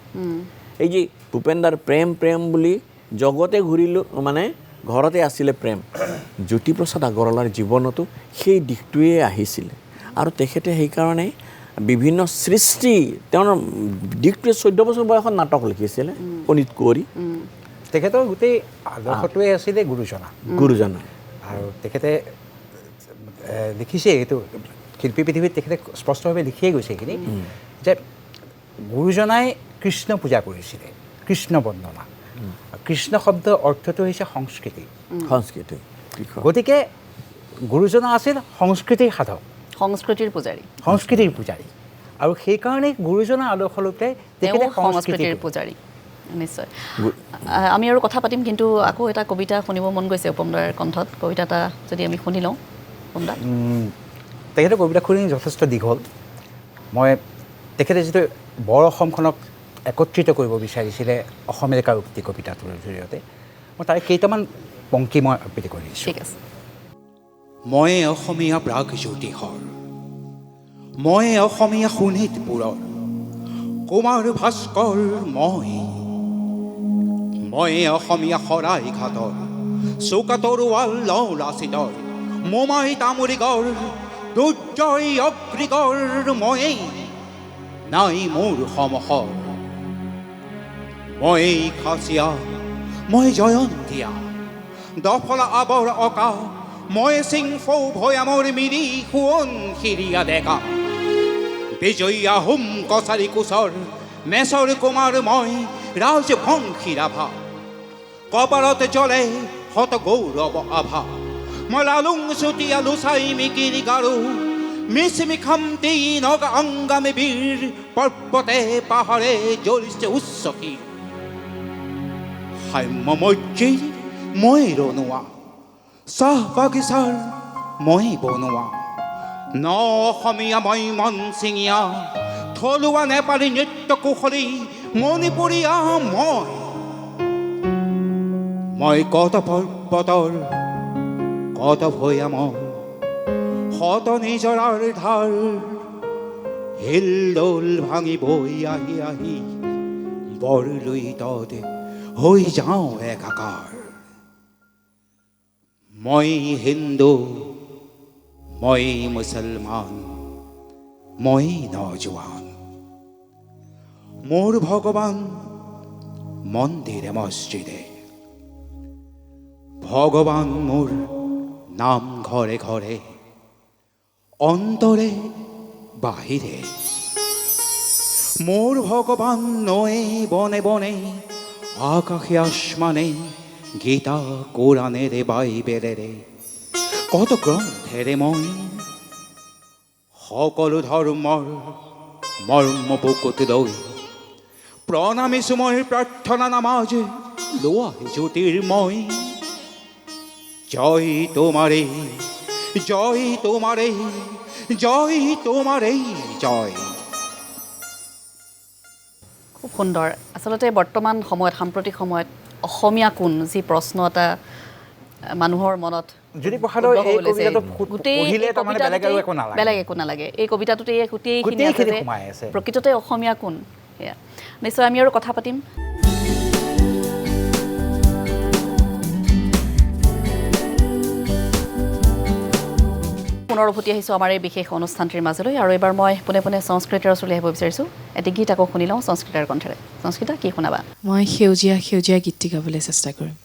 এই যে ভূপেন্দাৰ প্ৰেম বুলি জগতে ঘূৰিলোঁ মানে ঘৰতে আছিলে প্ৰেম জ্যোতিপ্ৰসাদ আগৰৱালাৰ জীৱনতো সেই দিশটোৱে আহিছিলে আৰু তেখেতে সেইকাৰণে বিভিন্ন সৃষ্টি তেওঁৰ দিশটোৱে 14 বছৰ বয়সত নাটক লিখিছিলে পণ্ডিত কুঁৱৰী তেখেতৰ গোটেই আদৰ্শটোৱে আছিলে গুৰুজনা আৰু তেখেতে লিখিছে এইটো শিল্পী পৃথিৱীত তেখেতে স্পষ্টভাৱে লিখিয়ে গৈছে এইখিনি যে গুৰুজনাই কৃষ্ণ পূজা কৰিছিলে কৃষ্ণ বন্দনা কৃষ্ণ শব্দৰ অৰ্থটো হৈছে সংস্কৃতি গতিকে গুৰুজনা আছিল সংস্কৃতিৰ সাধক সংস্কৃতিৰ পূজাৰী আৰু সেইকাৰণে গুৰুজনাৰ আদৰ্শ লৈ পেলাই তেখেতে সংস্কৃতিৰ পূজাৰী নিশ্চয় আমি আৰু কথা পাতিম কিন্তু আকৌ এটা কবিতা শুনিব মন গৈছে উপমদাৰ কণ্ঠত কবিতা এটা যদি আমি শুনি লওঁ উপমদা তেখেতৰ কবিতাখিনি যথেষ্ট দীঘল মই তেখেতে যিটো বৰ অসমখনক একত্ৰিত কৰিব বিচাৰিছিলে অসমীয়া কাৰুক্তি কবিতাটোৰ জৰিয়তে মই তাৰে কেইটামান পংক্তি মই আবৃত্তি কৰিছোঁ ঠিক আছে মই অসমীয়া প্ৰাগজ্যোতিষৰ মই অসমীয়া শোণিতপুৰৰ কুমাৰ ভাস্কৰ মই অসমীয়া শৰাইঘাটৰ চৌকা তৰোৱাল লাচিতৰ মোমাই তামুলীগড় দুৰ্জয় অগ্নিগড় মই নাই মোৰ সমহৰ মই খাচিয়া মই জয়ন্তীয়া দফলা আবৰ অকা মই সিংফৌ ভৈয়ামৰ মিৰি সোৱন শিৰিয়া ডেকা বিজয়ী আহোম কছাৰী কোচৰ মেচৰ কুমাৰ মই ৰাজবংশী ৰাভা কপালত জ্বলে শত গৌৰৱ আভা মই লালুং চুতীয়া লুচাই মিকিৰি গাৰু মিচিমি খামতি নগা অংগামী বীৰ পৰ্বতে পাহাৰে জ্বলিছে উচ্চ শিৰ সাম্য মৈত্ৰীৰ মই ৰণুৱা চাহ বাগিচাৰ মই বনোৱা ন অসমীয়া মই মনচিঙীয়া থলুৱা নেপালী নৃত্য কুশলী মণিপুৰীয়া মই কত পৰ্বতৰ কত ভৈয়ামৰ শত নিজৰাৰ ধাৰ হিলদোল ভাঙি বৈ আহি আহি বৰলুইততে হৈ যাওঁ একাকাৰ মই হিন্দু মই মুছলমান মই নজোৱান মোৰ ভগৱান মন্দিরে মসজিদে। ভগবান মোর নাম ঘরে ঘরে, অন্তরে বাহিরে। মোর ভগবান নয়ে বনে বনে, আকাশে আসমানে, গীতা কোরআনের বাইবেলের কত গ্রন্থের মই। সকলো ধৰ্মৰ মৰ্ম বুকুত লৈ প্ৰণামী সুময় প্ৰাৰ্থনা নামাজ লোৱা জ্যোতিৰ্ময়। জয় তোমাৰে, জয় তোমাৰে, জয় তোমাৰে জয়। খুব সুন্দৰ। আচলতে বৰ্তমান সময়ত সাম্প্ৰতিক সময়ত অসমীয়া কোন যি প্ৰশ্ন এটা মানুহৰ মনত জ্যোতিপ্ৰসাদৰ এই কবিতাটো পঢ়িলে তাৰমানে বেলেগ আৰু একো নালাগে। বেলেগ একো নালাগে। এই কবিতাটোতে গোটেইখিনি গোটেইখিনি সোমাই আছে। প্ৰকৃততে অসমীয়া কোন সেয়া নিশ্চয় আমি আৰু কথা পাতিম। পুনৰ উভতি আহিছোঁ আমাৰ এই বিশেষ অনুষ্ঠানটিৰ মাজলৈ আৰু এইবাৰ মই পোনে পোনে সংস্কৃতৰ ওচৰলৈ আহিব বিচাৰিছোঁ। এটি গীত আকৌ শুনি লওঁ সংস্কৃতৰ কণ্ঠেৰে। সংস্কৃতা, কি শুনাবা? মই সেউজীয়া সেউজীয়া গীতটি গাবলৈ চেষ্টা কৰিম।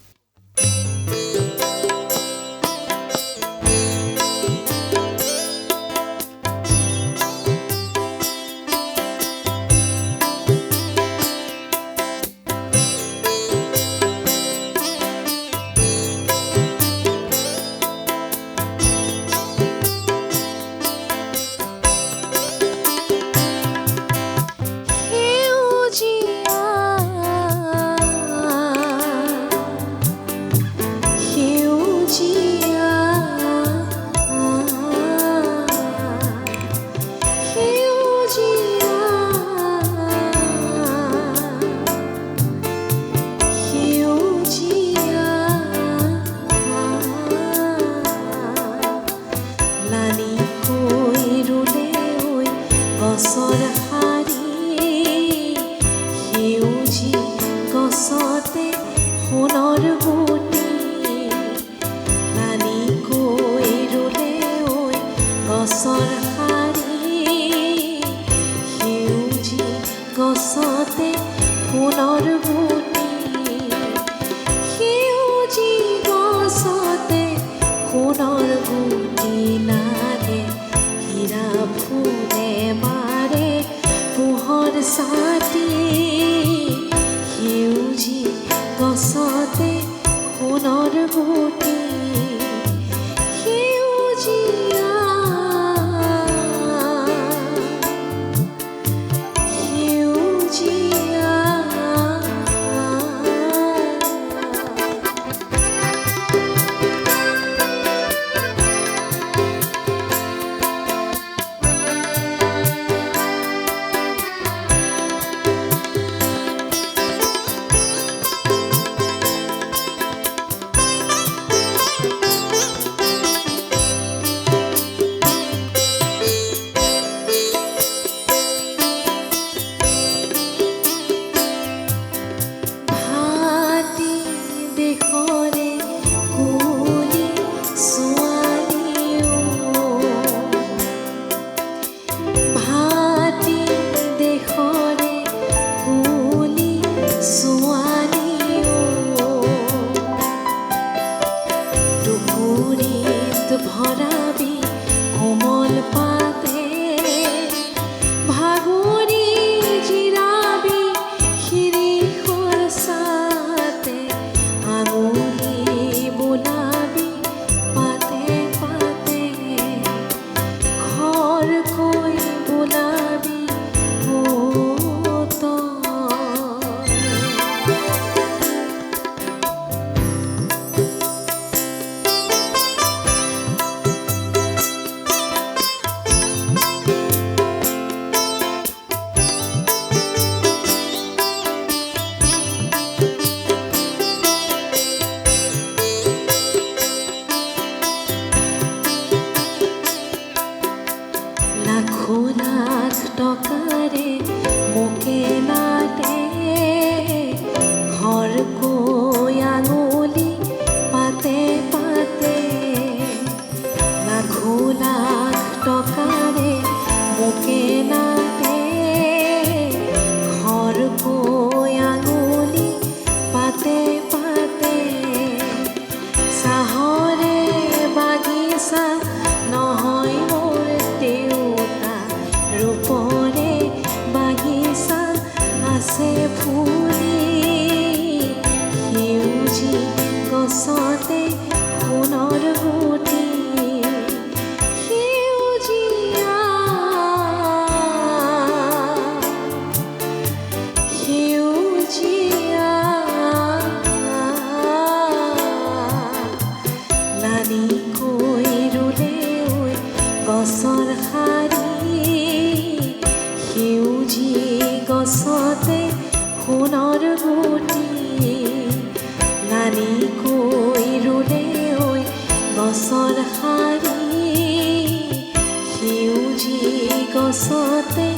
গছতে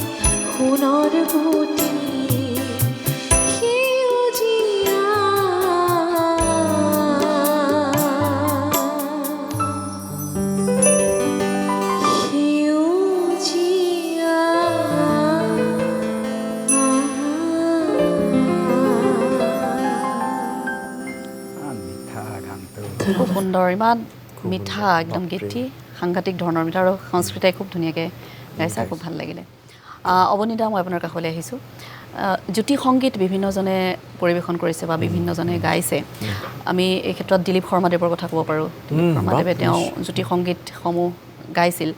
সোণৰ বুটি সেউজীয়া সেউজীয়া মিঠা গানটো খুব সুন্দৰ ইমান মিঠা একদম গীতটি সাংঘাতিক ধৰণৰ মিঠা আৰু সংস্কৃতাই খুব ধুনীয়াকৈ গাইছা খুব ভাল লাগিলে অৱনীদা মই আপোনাৰ কাষলৈ আহিছোঁ জ্যোতি সংগীত বিভিন্নজনে পৰিৱেশন কৰিছে বা বিভিন্নজনে গাইছে আমি এই ক্ষেত্ৰত দিলীপ শৰ্মাদেৱৰ কথা ক'ব পাৰোঁ দিলীপ শৰ্মাদেৱে তেওঁ জ্যোতি সংগীতসমূহ গাইছিল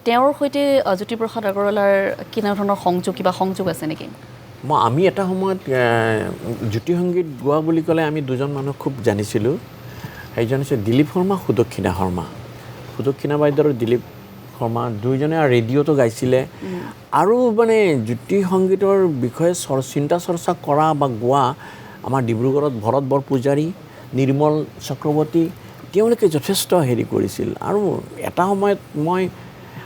তেওঁৰ সৈতে জ্যোতিপ্ৰসাদ আগৰৱালাৰ কেনে ধৰণৰ সংযোগ কিবা সংযোগ আছে নেকি আমি এটা সময়ত জ্যোতি সংগীত গোৱা বুলি ক'লে আমি দুজন মানুহ খুব জানিছিলোঁ সেইজন হৈছে দিলীপ শৰ্মা সুদক্ষিণা শৰ্মা সুদক্ষিণা বাইদেউ আৰু দিলীপ শৰ্মা দুইজনে ৰেডিঅ'টো গাইছিলে আৰু মানে জ্যোতি সংগীতৰ বিষয়ে চিন্তা চৰ্চা কৰা বা গোৱা আমাৰ ডিব্ৰুগড়ত ভৰত বৰপূজাৰী নিৰ্মল চক্ৰৱৰ্তী তেওঁলোকে যথেষ্ট হেৰি কৰিছিল আৰু এটা সময়ত মই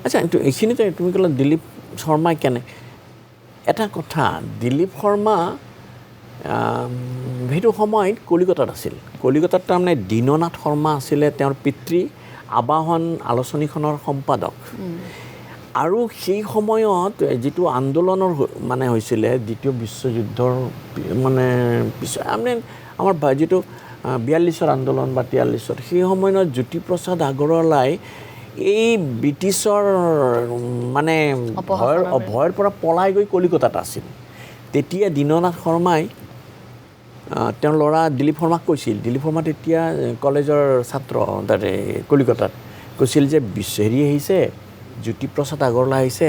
আচ্ছা এইখিনিতে তুমি ক'লা দিলীপ শৰ্মাই কেনে এটা কথা দিলীপ শৰ্মা সেইটো সময়ত কলিকতাত আছিল কলিকতাত তাৰমানে দীননাথ শৰ্মা আছিলে তেওঁৰ পিতৃ আবাহন আলোচনীখনৰ সম্পাদক আৰু সেই সময়ত যিটো আন্দোলনৰ মানে হৈছিলে দ্বিতীয় বিশ্বযুদ্ধৰ মানে পিছত মানে আমাৰ যিটো 42ৰ আন্দোলন বা 43ৰ সেই সময়ত জ্যোতিপ্ৰসাদ আগৰৱালাই এই ব্ৰিটিছৰ মানে ভয়ৰ পৰা পলাই গৈ কলিকতাত আছিল তেতিয়া দীননাথ শৰ্মাই তেওঁৰ ল'ৰা দিলীপ শৰ্মাক কৈছিল দিলীপ শৰ্মা তেতিয়া কলেজৰ ছাত্ৰ তাতে কলিকতাত কৈছিল যে হেৰি আহিছে জ্যোতিপ্ৰসাদ আগৰৱালা আহিছে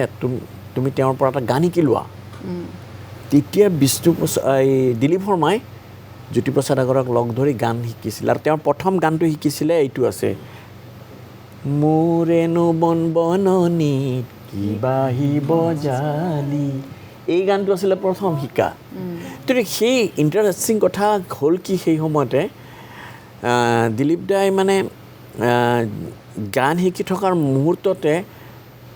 তুমি তেওঁৰ পৰা এটা গান শিকি লোৱা তেতিয়া দিলীপ শৰ্মাই জ্যোতিপ্ৰসাদ আগৰৱালাক লগ ধৰি গান শিকিছিল আৰু তেওঁৰ প্ৰথম গানটো শিকিছিলে এইটো আছে মোৰেনো বন বননিত কিবাহিব জালি এই গানটো আছিলে প্ৰথম শিকা তো সেই ইণ্টাৰেষ্টিং কথা হ'ল কি সেই সময়তে দিলীপ দাই মানে গান শিকি থকাৰ মুহূৰ্ততে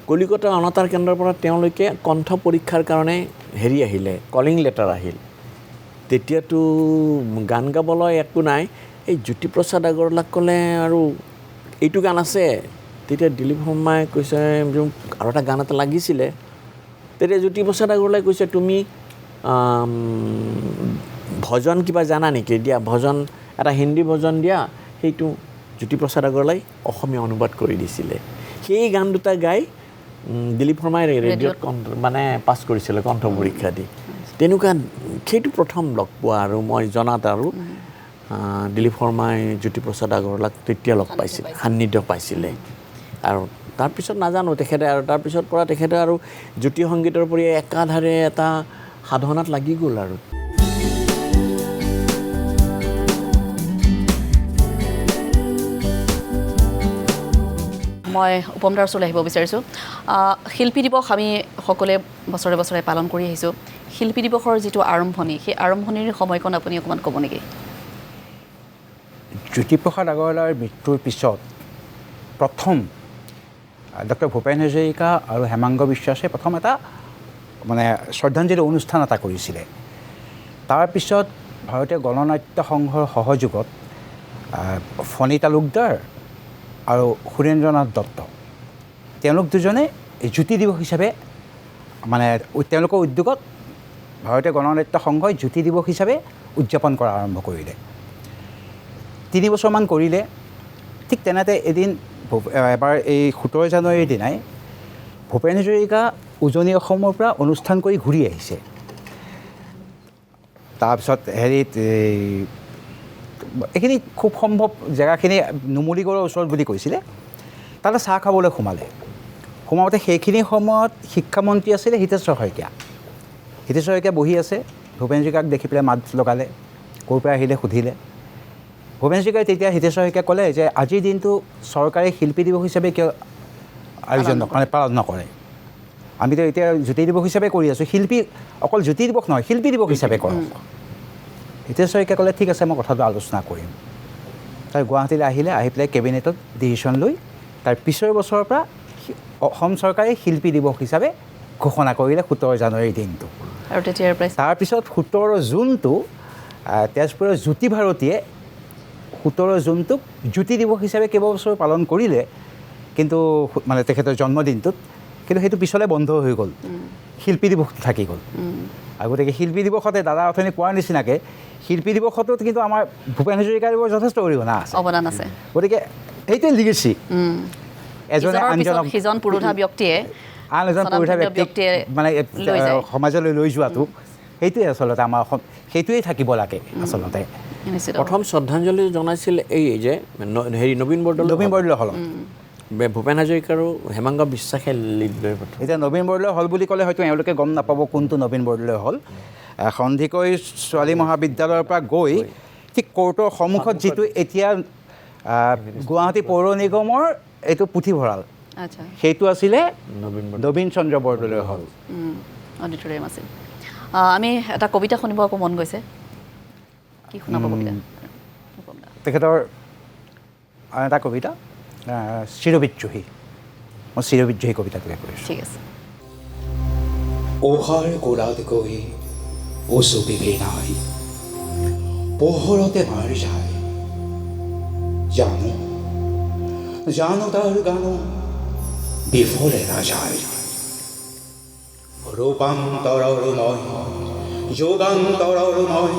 কলিকতা অনাতাঁৰ কেন্দ্ৰৰ পৰা তেওঁলোকে কণ্ঠ পৰীক্ষাৰ কাৰণে হেৰি আহিলে কলিং লেটাৰ আহিল তেতিয়াতো গান গাবলৈ একো নাই এই জ্যোতিপ্ৰসাদ আগৰৱালাক ক'লে আৰু এইটো গান আছে তেতিয়া দিলীপ শৰ্মাই কৈছে আৰু এটা গান এটা লাগিছিলে তেতিয়া জ্যোতিপ্ৰসাদ আগৰৱালাই কৈছে তুমি ভজন কিবা জানা নেকি দিয়া ভজন এটা হিন্দী ভজন দিয়া সেইটো জ্যোতিপ্ৰসাদ আগৰৱালাই অসমীয়া অনুবাদ কৰি দিছিলে সেই গান দুটা গাই দিলীপ শৰ্মাই ৰেডিঅ'ত মানে পাছ কৰিছিলে কণ্ঠ পৰীক্ষা দি তেনেকুৱা সেইটো প্ৰথম লগ পোৱা আৰু মই জনাত আৰু দিলীপ শৰ্মাই জ্যোতিপ্ৰসাদ আগৰৱালাক তেতিয়া লগ পাইছিল সান্নিধ্য পাইছিলে আৰু তাৰপিছত নাজানো তেখেতে আৰু তাৰপিছত পৰা তেখেতে আৰু জ্যোতি সংগীতৰ পৰা একাধাৰে এটা সাধনাত লাগি গ'ল আৰু মই উপমদাৰ ওচৰলৈ আহিব বিচাৰিছোঁ শিল্পী দিৱস আমি সকলোৱে বছৰে বছৰে পালন কৰি আহিছোঁ শিল্পী দিৱসৰ যিটো আৰম্ভণি সেই আৰম্ভণিৰ সময়কণ আপুনি অকণমান ক'ব নেকি জ্যোতিপ্ৰসাদ আগৰৱালাৰ মৃত্যুৰ পিছত প্ৰথম ডক্টৰ ভূপেন হাজৰিকা আৰু হেমাংগ বিশ্বাসে প্ৰথম এটা মানে শ্ৰদ্ধাঞ্জলি অনুষ্ঠান এটা কৰিছিলে তাৰপিছত ভাৰতীয় গণনাট্য সংঘৰ সহযোগত ফণী তালুকদাৰ আৰু সুৰেন্দ্ৰনাথ দত্ত তেওঁলোক দুজনে জ্যোতি দিৱস হিচাপে মানে তেওঁলোকৰ উদ্যোগত ভাৰতীয় গণনাট্য সংঘই জ্যোতি দিৱস হিচাপে উদযাপন কৰা আৰম্ভ কৰিলে 3 বছৰমান কৰিলে ঠিক তেনেতে এদিন এবাৰ এই 17 জানুৱাৰীৰ দিনাই ভূপেন হাজৰিকা উজনি অসমৰ পৰা অনুষ্ঠান কৰি ঘূৰি আহিছে তাৰপিছত হেৰিত এইখিনি খুব সম্ভৱ জেগাখিনি নুমলীগড়ৰ ওচৰত বুলি কৈছিলে তাতে চাহ খাবলৈ সোমাওঁতে সেইখিনি সময়ত শিক্ষামন্ত্ৰী আছিলে হিতেশ্বৰ শইকীয়া বহি আছে ভূপেন হাজৰিকাক দেখি পেলাই মাত লগালে ক'ৰ পৰা আহিলে সুধিলে ভূপেন হাজৰিকাই তেতিয়া হিতেশ্বৰ শইকীয়াই ক'লে যে আজিৰ দিনটো চৰকাৰে শিল্পী দিৱস হিচাপে কিয় আয়োজন মানে পালন নকৰে আমিতো এতিয়া জ্যোতি দিৱস হিচাপে কৰি আছোঁ শিল্পী অকল জ্যোতি দিৱস নহয় শিল্পী দিৱস হিচাপে কৰক হিতেশ্বৰ শইকীয়াই ক'লে ঠিক আছে মই কথাটো আলোচনা কৰিম তাৰ গুৱাহাটীলৈ আহি পেলাই কেবিনেটত ডিচিশ্যন লৈ তাৰ পিছৰ বছৰৰ পৰা অসম চৰকাৰে শিল্পী দিৱস হিচাপে ঘোষণা কৰিলে 17 জানুৱাৰীৰ দিনটো। আৰু তেতিয়াৰ পৰাই তাৰপিছত 17 জুনটো তেজপুৰৰ জ্যোতি ভাৰতীয়ে 17 জুনটোক জ্যোতি দিৱস হিচাপে কেইবছৰ পালন কৰিলে, কিন্তু মানে তেখেতৰ জন্মদিনটোত, কিন্তু সেইটো পিছলৈ বন্ধ হৈ গ'ল, শিল্পী দিৱসটো থাকি গ'ল। আৰু গতিকে শিল্পী দিৱসতে দাদা অথনি কোৱাৰ নিচিনাকৈ শিল্পী দিৱসতো কিন্তু আমাৰ ভূপেন হাজৰিকাদেৱৰ যথেষ্ট অৰিহণা আছে, অৱদান আছে। গতিকে সেইটোৱে লিগেচি। এজনে ইজনৰ পিছত আনজনক সিজন পুৰুষা ব্যক্তিয়ে আন এজন পুৰুষা ব্যক্তিক ব্যক্তিয়ে মানে লৈ যায়। সমাজলৈ লৈ যোৱাটো সেইটোৱে আচলতে আমাৰ সেইটোৱেই থাকিব লাগে আচলতে। নিশ্চিত প্ৰথম শ্ৰদ্ধাঞ্জলি জনাইছিল এই যে হেৰি নবীন বৰদলৈ হলত ভূপেন হাজৰিকা আৰু হেমাংগ বিশ্বাসে লিড লৈ প্ৰথম। এতিয়া নবীন বৰদলৈ হল বুলি ক'লে হয়তো এওঁলোকে গম নাপাব কোনটো নবীন বৰদলৈ হল। সন্ধিকৈ ছোৱালী মহাবিদ্যালয়ৰ পৰা গৈ ঠিক কোৰ্টৰ সন্মুখত যিটো এতিয়া গুৱাহাটী পৌৰ নিগমৰ এইটো পুথিভঁৰাল, আচ্ছা সেইটো আছিলে নবীন চন্দ্ৰ বৰদলৈ হল। অডিটৰিয়াম আছিল। আমি এটা কবিতা শুনিব আকৌ মন গৈছে, কি শুনাব কবিতা? তেখেতৰ আন এটা কবিতা চিৰবিদ্ৰোহী, মই চিৰবিদ্ৰোহী কবিতাটোকে কৰিছোঁ। ঠিক আছে। ওহাৰ গোলাত গৈ ওচুপিবি নাই, পোহৰতে মাৰ যায়, জানো জানো তাৰ গানো বিফলে নাযায়। ৰূপান্তৰৰ মই যুগান্তৰৰ মই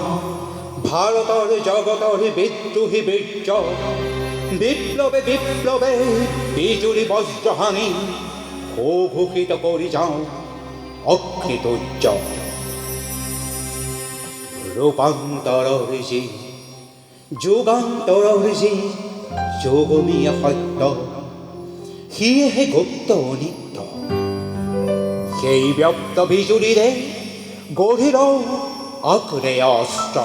ভাৰতৰ জগতৰ বিদ্ৰোহী বীৰ্য, বিপ্লৱে বিপ্লৱে বিজুলী বজ্ৰহানি ঘোষিত কৰি যাওঁ অকৃতজ্ঞ। ৰূপান্তৰৰ যি যুগান্তৰৰ যি যোগমীয়া সত্য, সিয়েহে গুপ্ত অনিত্য। সেই ব্যক্ত বিজুলীৰে গঢ়ি লওঁ অগ্ৰেয় অস্ত্ৰ।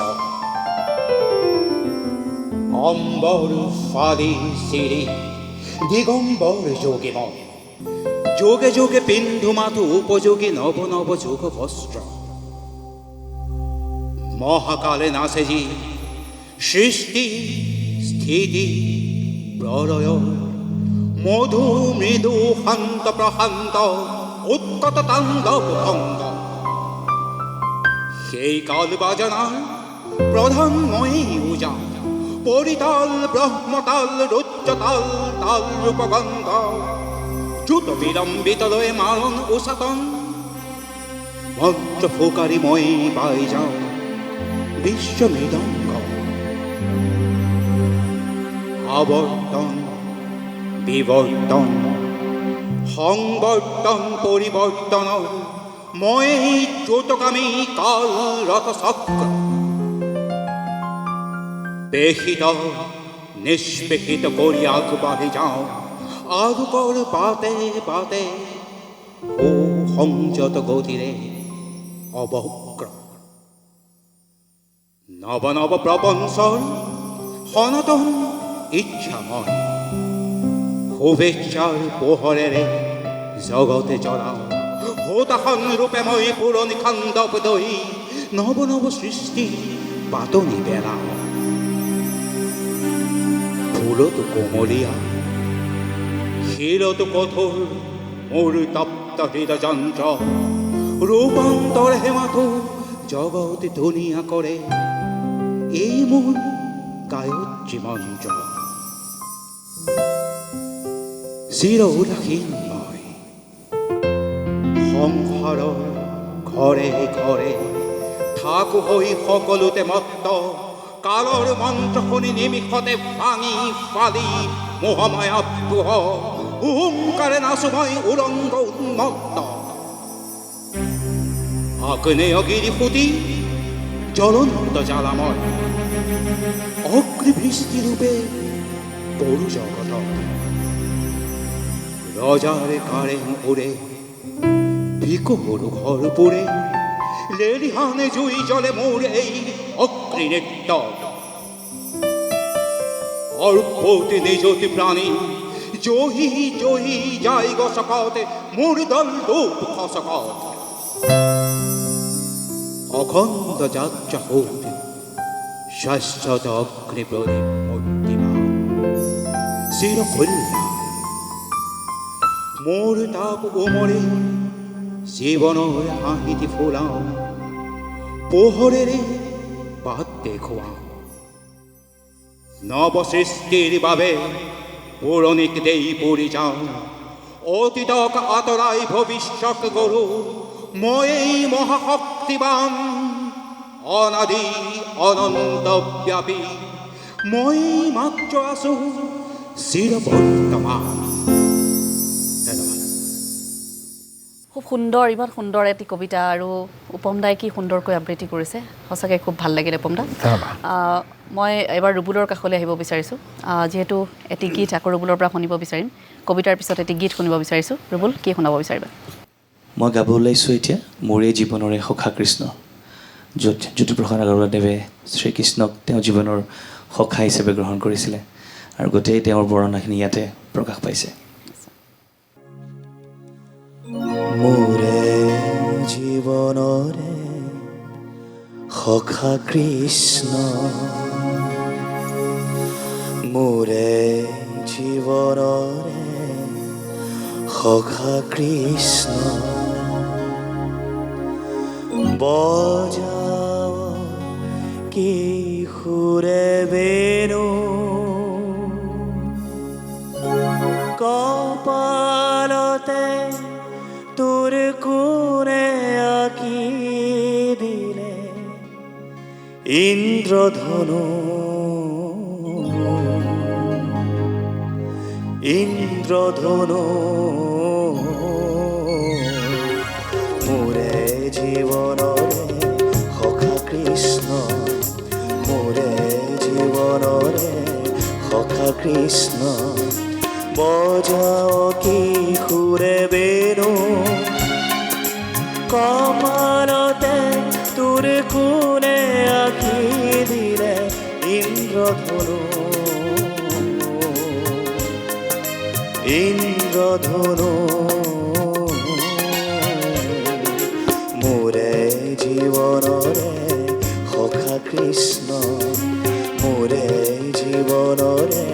অম্বৰ ফালি চিৰি দিগম্বৰ যোগী মই, যোগে যোগে পিন্ধু মাথো উপযোগী নৱ নৱ যোগ বস্ত্ৰ। মহাকালে নাচে যি সৃষ্টি স্থিতি প্ৰলয়, মধু মৃদু শান্ত প্ৰশান্ত উৎকট তাণ্ডৱ ভংগ। সেই কাল বাজনাৰ প্ৰধান মই উজা, পৰিতাল ব্ৰহ্মতাল ৰুদ্ৰতাল তাল ৰূপগন্ধ। দ্ৰুত বিলম্বিত লৈ মাৰণ উচাতন, মন্ত্ৰ ফুকাৰি মই পাই যাওঁ বিশ্ব মৃদংগ। আৱৰ্তন বিৱৰ্তন সংবৰ্তন পৰিৱৰ্তনৰ মই দ্ৰুতগামী কাল ৰথ চক্ৰ। পেশিত নিষ্পেষিত কৰি আগবাঢ়ি যাওঁ আলোকৰ বাটে বাটে সংযত গতিৰে অৱগ্ৰ। নৱ নৱ প্ৰপঞ্চৰ সনাতন ইচ্ছা মই, শুভেচ্ছাৰ পোহৰেৰে জগতে জ্বলাওঁ হতাশন ৰূপে মই পুৰণি খাণ্ডৱ দৈ নৱ নৱ সৃষ্টি পাতনি পেলাওঁ। ফুলতো কোমলীয়া শিলতো কঠোৰ মোৰ তপ্ত হৃদয় যন্ত্ৰ, ৰূপান্তৰ হেমাথো জগতে ধুনীয়া কৰে এই মোৰ গায়ত্ৰী মন্ত্ৰ। চিৰ উদাসীন মই সংসাৰৰ ঘৰে ঘৰে থাকো হৈ সকলোতে মত্ত, কালৰ মন্ত্ৰ শুনি নিমিষতে ভাঙি ফালি মোহমায়া পোহ হুংকাৰে নাচো মই উলংগ উন্মত্ত। আগ্নেয়গিৰি ফুটি জ্বলন্ত জ্বালাময় অগ্নিবৃষ্টিৰূপে পৰু জগত। ৰজাৰ কাৰেং উৰে ভিকৰু ঘৰ পুৰে, লেলিহানে জুই জ্বলে মোৰ এই অগ্নি নৃত্য। অৰ্পতি নিজতি প্ৰাণী জহি জহি যাই গছকতে মোৰ দল ৰূপ খচকত। অখণ্ড যাত্ৰা হোত শাশ্বত অগ্নি প্ৰদীপ মূৰ্তিমান চিৰকল্যাণ মোৰ তাপ উমৰি জীৱনৰ হাঁহিটি ফুলাওঁ পোহৰেৰে বাট দেখুৱাওঁ নৱসৃষ্টিৰ বাবে পুৰণিক দেই পৰি যাওঁ অতীতক আঁতৰাই ভৱিষ্যত গঢ়ো মই এই মহাশক্তিবান অনাদি অনন্তব্যাপী মই মাত্ৰ আছো চিৰবৰ্তমান ধন্যবাদ খুব সুন্দৰ ইমান সুন্দৰ এটি কবিতা আৰু উপম দাই কি সুন্দৰকৈ আবৃত্তি কৰিছে সঁচাকৈ খুব ভাল লাগিলে উপম দা মই এবাৰ ৰুবুলৰ কাষলৈ আহিব বিচাৰিছোঁ যিহেতু এটি গীত আকৌ ৰুবুলৰ পৰা শুনিব বিচাৰিম কবিতাৰ পিছত এটি গীত শুনিব বিচাৰিছোঁ ৰুবুল কি শুনাব বিচাৰিবা মই গাব ওলাইছোঁ এতিয়া মোৰে জীৱনৰে সখা কৃষ্ণ য'ত জ্যোতিপ্ৰসাদ আগৰৱালাদেৱে শ্ৰীকৃষ্ণক তেওঁ জীৱনৰ সখা হিচাপে গ্ৰহণ কৰিছিলে আৰু গোটেই তেওঁৰ বৰ্ণনাখিনি ইয়াতে প্ৰকাশ পাইছে মোৰে জীৱনৰে সখা কৃষ্ণ মোৰে জীৱনৰে সখা কৃষ্ণ বজাও কি সুৰে বেণু কপালতে তোৰ কোনে আঁকি দিলে ইন্দ্ৰধনু ইন্দ্ৰধনু মোৰে জীৱনৰে সখা কৃষ্ণ মোৰে জীৱনৰে সখা কৃষ্ণ বজাও কি সুৰে বেণু কপালতে তোৰ কোনে আঁকি দিলে ইন্দ্ৰধনু ইন্দ্ৰধনু মোৰে জীৱনৰে সখা কৃষ্ণ মোৰে জীৱনৰে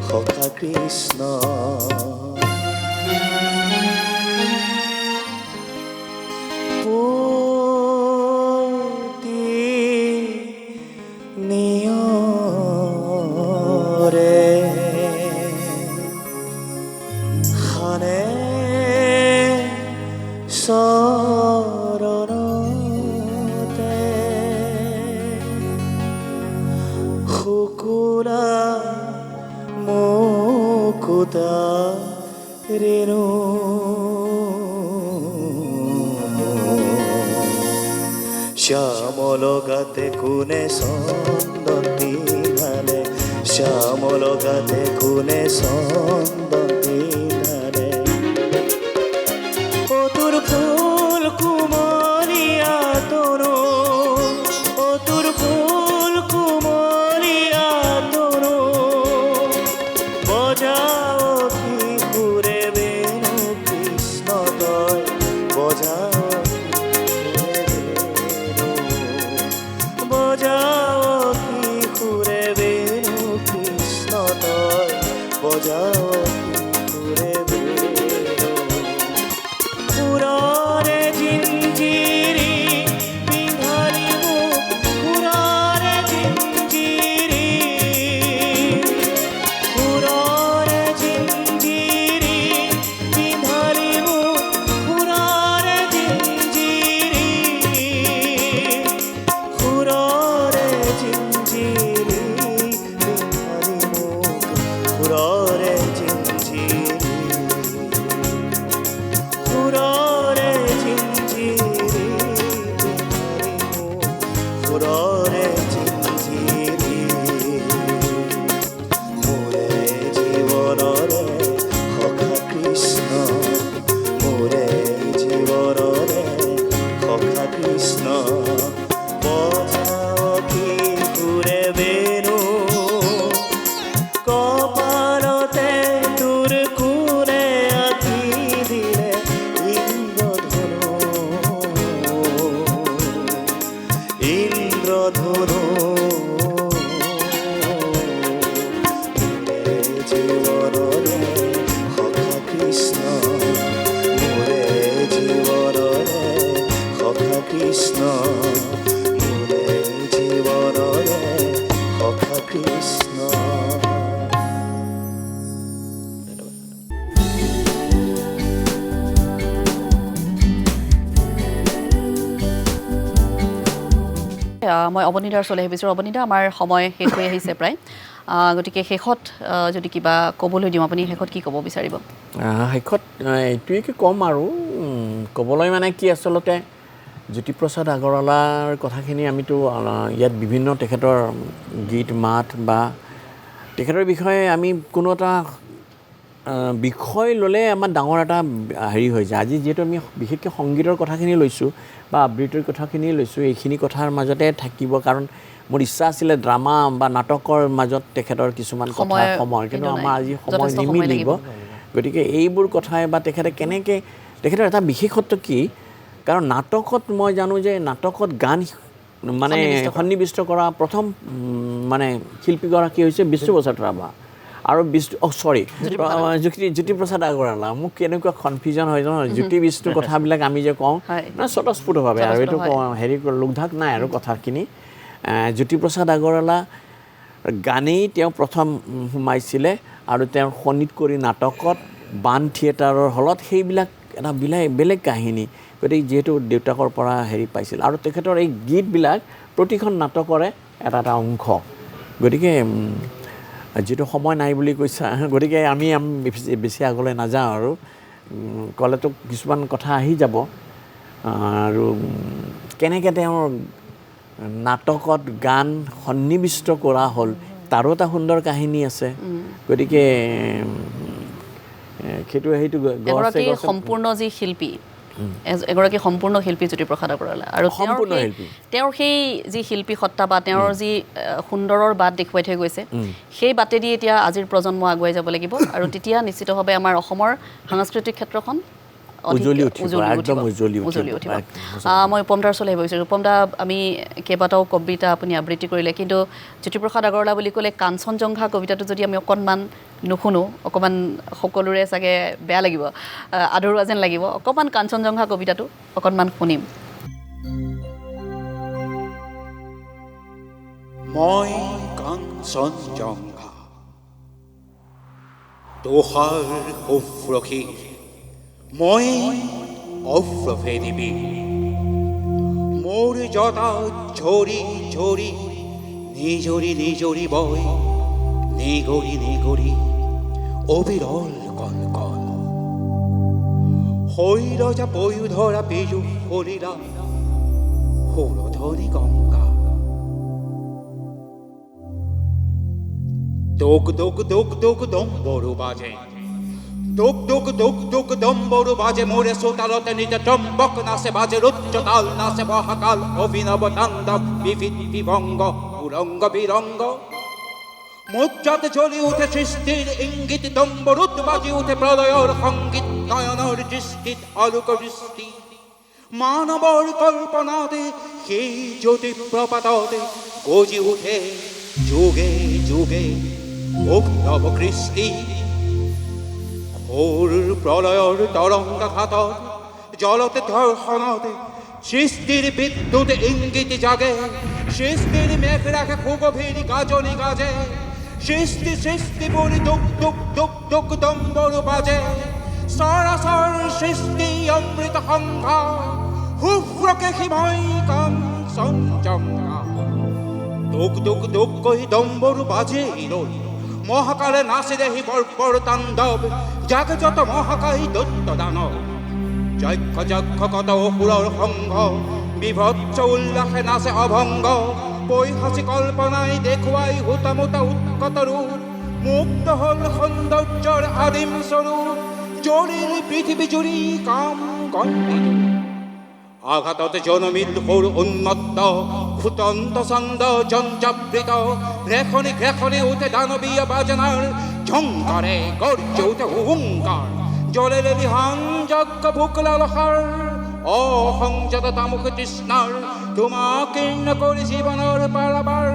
সখা কৃষ্ণ নিয়ৰে খানে চৰণতে শুকুৰা মুকুতা ৰেণু শ্যামল গাতে কোনে চন্দন পিন্ধালে শ্যামল গাতে কোনে চন্দন পিন্ধালে ও তোৰ ফুল কুমলীয়া তনু ও তোৰ ফুল কুমলীয়া তনু বজাও কি সুৰে বেণু কৃষ্ণ তই বজাও বজাও কি সুৰে বেণু কৃষ্ণ তই বজাও কি সুৰে মই অৱনীদাৰ ওচৰলৈ আহিব বিচাৰোঁ অৱনীদা আমাৰ সময় শেষ হৈ আহিছে প্ৰায় গতিকে শেষত যদি কিবা ক'বলৈ দিওঁ আপুনি শেষত কি ক'ব বিচাৰিব শেষত এইটোৱে কি ক'ম আৰু ক'বলৈ মানে কি আচলতে জ্যোতিপ্ৰসাদ আগৰৱালাৰ কথাখিনি আমিতো ইয়াত বিভিন্ন তেখেতৰ গীত মাত বা তেখেতৰ বিষয়ে আমি কোনো এটা বিষয় ল'লে আমাৰ ডাঙৰ এটা হেৰি হৈ যায় আজি যিহেতু আমি বিশেষকৈ সংগীতৰ কথাখিনি লৈছোঁ বা আবৃত্তিৰ কথাখিনি লৈছোঁ এইখিনি কথাৰ মাজতে থাকিব কাৰণ মোৰ ইচ্ছা আছিলে ড্ৰামা বা নাটকৰ মাজত তেখেতৰ কিছুমান কথা সময় কিন্তু আমাৰ আজি সময় নিমিলিব গতিকে এইবোৰ কথাই বা তেখেতে কেনেকৈ তেখেতৰ এটা বিশেষত্ব কি কাৰণ নাটকত মই জানো যে নাটকত গান মানে সন্নিৱিষ্ট কৰা প্ৰথম মানে শিল্পীগৰাকী হৈছে বিষ্ণুপ্ৰসাদ ৰাভা আৰু জ্যোতিপ্ৰসাদ আগৰৱালা মোক কেনেকুৱা কনফিউজন হয় জানো জ্যোতি বিষ্ণু কথাবিলাক আমি যে কওঁ মানে স্বতঃস্ফূৰ্তভাৱে আৰু এইটো হেৰি লোকধাক নাই আৰু কথাখিনি জ্যোতিপ্ৰসাদ আগৰৱালা গানেই তেওঁ প্ৰথম সোমাইছিলে আৰু তেওঁৰ শোণিত কৰি নাটকত বাণ থিয়েটাৰৰ হলত সেইবিলাক এটা বেলেগ কাহিনী গতিকে যিহেতু দেউতাকৰ পৰা হেৰি পাইছিল আৰু তেখেতৰ এই গীতবিলাক প্ৰতিখন নাটকৰে এটা এটা অংশ গতিকে যিটো সময় নাই বুলি কৈছা গতিকে আমি বেছি আগলৈ নাযাওঁ আৰু ক'লেতো কিছুমান কথা আহি যাব আৰু কেনেকৈ তেওঁৰ নাটকত গান সন্নিৱিষ্ট কৰা হ'ল তাৰো এটা সুন্দৰ কাহিনী আছে গতিকে এগৰাকী সম্পূৰ্ণ যি শিল্পী এগৰাকী সম্পূৰ্ণ শিল্পী জ্যোতিপ্ৰসাদ আগৰৱালা আৰু তেওঁৰ সেই যি শিল্পী সত্তা বা তেওঁৰ যি সুন্দৰৰ বাট দেখুৱাই থৈ গৈছে সেই বাটেদি এতিয়া আজিৰ প্ৰজন্ম আগুৱাই যাব লাগিব আৰু তেতিয়া নিশ্চিতভাৱে আমাৰ অসমৰ সাংস্কৃতিক ক্ষেত্ৰখন উজ্জ্বলি উঠিব মই উপমদাৰ ওচৰলৈ আহিব বিচাৰোঁ উপমদা আমি কেইবাটাও কবিতা আপুনি আবৃত্তি কৰিলে কিন্তু জ্যোতিপ্ৰসাদ আগৰৱালা বুলি ক'লে কাঞ্চনজংঘা কবিতাটো যদি আমি অকণমান নুশুনো অকণমান সকলোৰে চাগে বেয়া লাগিব আধৰুৱা যেন লাগিব অকণমান কাঞ্চনজংঘা কবিতাটো অকণমান শুনিম মই কাঞ্চনজংঘা তোহাৰ শুভ্ৰশী মই অভ্ৰভেদিবী মোৰ জটা ঝৰি ঝৰি নিজৰি বয় নিগৰি অবিৰল কলকল শৈৰজা পয়ুধৰা পীযু হৰিৰা সুৰধৰি গংগা দোক দোক দোক দোক দম্বৰু বাজে দোক দোক দোক দোক দম্বৰু বাজে মোৰে চোতালতে নিজে টম্বক নাচে বাজে উচ্চতাল নাচে মহাকাল অভিনৱ তাণ্ডৱ বিবিধ বিভংগ উৰংগ বিৰংগ মুদ্রাত জ্বলি উঠে সৃষ্টির ইঙ্গিত দম্বরুত বাজি উঠে প্রলয়ের সঙ্গীত নয়নের দৃষ্টিত আলোক বৃষ্টি মানবর কল্পনাতে সেই জ্যোতি প্রপাততে গজি উঠে যুগে যুগে অভিনব কৃষ্টি ঘোর প্রলয়ের তরঙ্গাঘাত জলতে ধর্ষণতে সৃষ্টির বিদ্যুৎ ইঙ্গিত জাগে সৃষ্টির মেঘ রাখে খুগভীর গাজনি গাজে সৃষ্টি সৃষ্টি বলি দুক দুক দুক দুক দম্বরু বাজে সরাসর সৃষ্টি অমৃত সংঘা হুফ্রকে হিময় কাঞ্চনজংঘা দুক দুক দুক কই দম্বরু বাজে রই মহাকালে নাচে দেহি বর্বর তাণ্ডব জাগে যত মহাকাই দৈত্য দানব যক্ষ যক্ষ কত অসুৰৰ সংঘ বিভৎস উল্লাসে নাচে অভংগ পৈশাচী কল্পনাই দেখুৱাই হুতামুতা উৎকত ৰূপ মুক্ত হল সৌন্দৰ্যৰ আদিম স্বৰূপ জৰিল পৃথিৱী জুৰি কাম কণ্ঠিত আঘাততে জনমিল সৌৰ উন্মত্ত ফুটন্ত ছন্দ যঞ্চাবৃত ৰেখনি ৰেখনি উঠে দানবীয় বাজনাৰ ঝংকাৰে গৰ্জে উঠে হুংকাৰ জলে বিহান যজ্ঞ ভুকলালসাৰ অসংযত তামুক তৃষ্ণাৰ তোমাকীৰ্ণ কৰি জীৱনৰ পাৰাবাৰ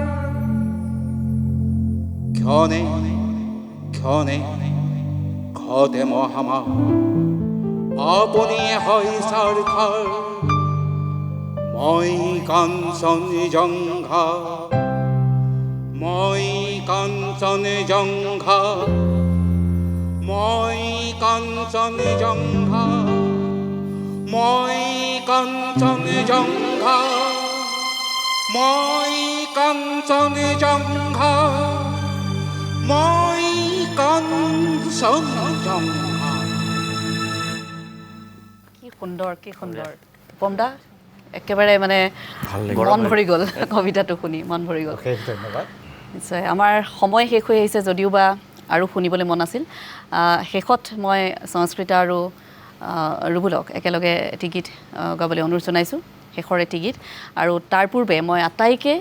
ক্ষণে ক্ষণে ঘটে মহামা আপুনিয়ে হয় সাৰখাৰ মই কাঞ্চনজংঘা মই কাঞ্চনজংঘা মই কাঞ্চনজংঘা মই কাঞ্চনজংঘা মই কাঞ্চন জংঘা মই কাঞ্চন জংঘা। কি সুন্দৰ কি সুন্দৰ উপম দা একেবাৰে মানে ভাল লাগিল। মন ভৰি গ'ল কবিতাটো শুনি মন ভৰি গ'ল অশেষ ধন্যবাদ। নিশ্চয় আমাৰ সময় শেষ হৈ আহিছে যদিও বা আৰু শুনিবলৈ মন আছিল শেষত মই সংস্কৃতা আৰু ৰুবুলক একেলগে এটি গীত গাবলৈ অনুৰোধ জনাইছোঁ শেষৰ এটি গীত আৰু তাৰ পূৰ্বে মই আটাইকে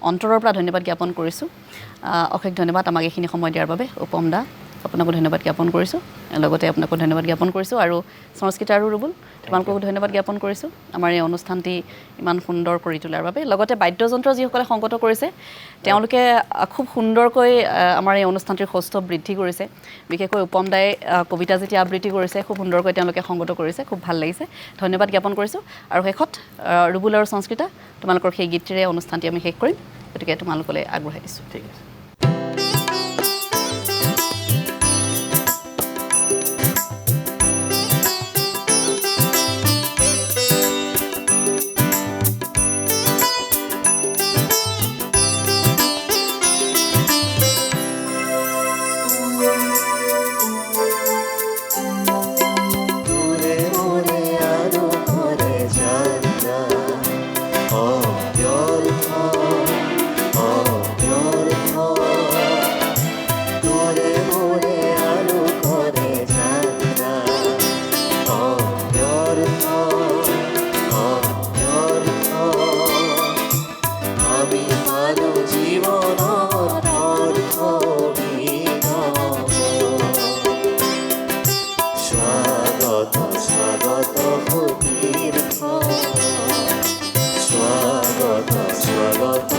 অন্তৰৰ পৰা ধন্যবাদ জ্ঞাপন কৰিছোঁ অশেষ ধন্যবাদ আমাক এইখিনি সময় দিয়াৰ বাবে উপম দা আপোনাকো ধন্যবাদ জ্ঞাপন কৰিছোঁ লগতে আপোনাকো ধন্যবাদ জ্ঞাপন কৰিছোঁ আৰু সংস্কৃতা আৰু ৰুবুল তোমালোককো ধন্যবাদ জ্ঞাপন কৰিছোঁ আমাৰ এই অনুষ্ঠানটি ইমান সুন্দৰ কৰি তোলাৰ বাবে লগতে বাদ্যযন্ত্ৰ যিসকলে সংগত কৰিছে তেওঁলোকে খুব সুন্দৰকৈ আমাৰ এই অনুষ্ঠানটিৰ সৌষ্ঠৱ বৃদ্ধি কৰিছে বিশেষকৈ উপম দাই কবিতা যেতিয়া আবৃত্তি কৰিছে খুব সুন্দৰকৈ তেওঁলোকে সংগত কৰিছে খুব ভাল লাগিছে ধন্যবাদ জ্ঞাপন কৰিছোঁ আৰু শেষত ৰুবুল আৰু সংস্কৃতা তোমালোকৰ সেই গীতটিৰে অনুষ্ঠানটি আমি শেষ কৰিম গতিকে তোমালোকলৈ আগবঢ়াই দিছোঁ ঠিক আছে দূরে মোরে আলো করে যাত্রা অব্যর্থ অব্যর্থ দূরে মোরে আলো করে যাত্রা অব্যর্থ অব্যর্থ আমি ভালো জীবন অর্থ বিগত স্বাগত স্বাগত তীর্থ স্বাগত স্বাগত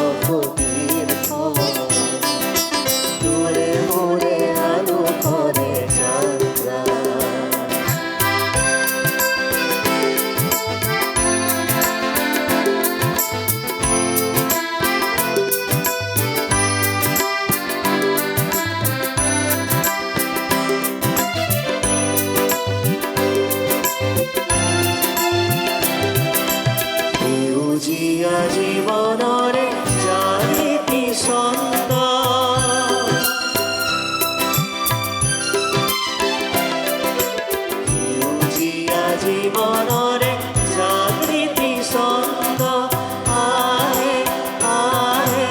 তীর্থ দূরে মোরে আলো করে যাত্রা সেউজীয়া জীৱনৰে জানিতি ছন্দ সেউজীয়া জীৱনৰে জাগৃতি ছন্দ আহে আহে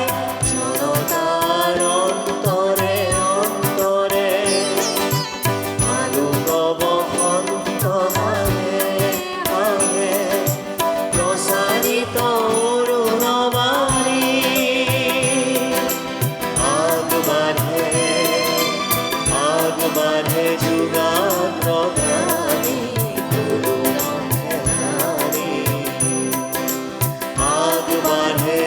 জনতাৰ অন্তৰে অন্তৰে আলোক বসন্ত আহে আহে প্ৰচাৰিত অৰুণবাণী আগবাঢ়ে আগবাঢ়ে যুগান্ত গানী তৰুণ খেলাৰী আগবাঢ়ে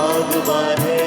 আগবাঢ়ে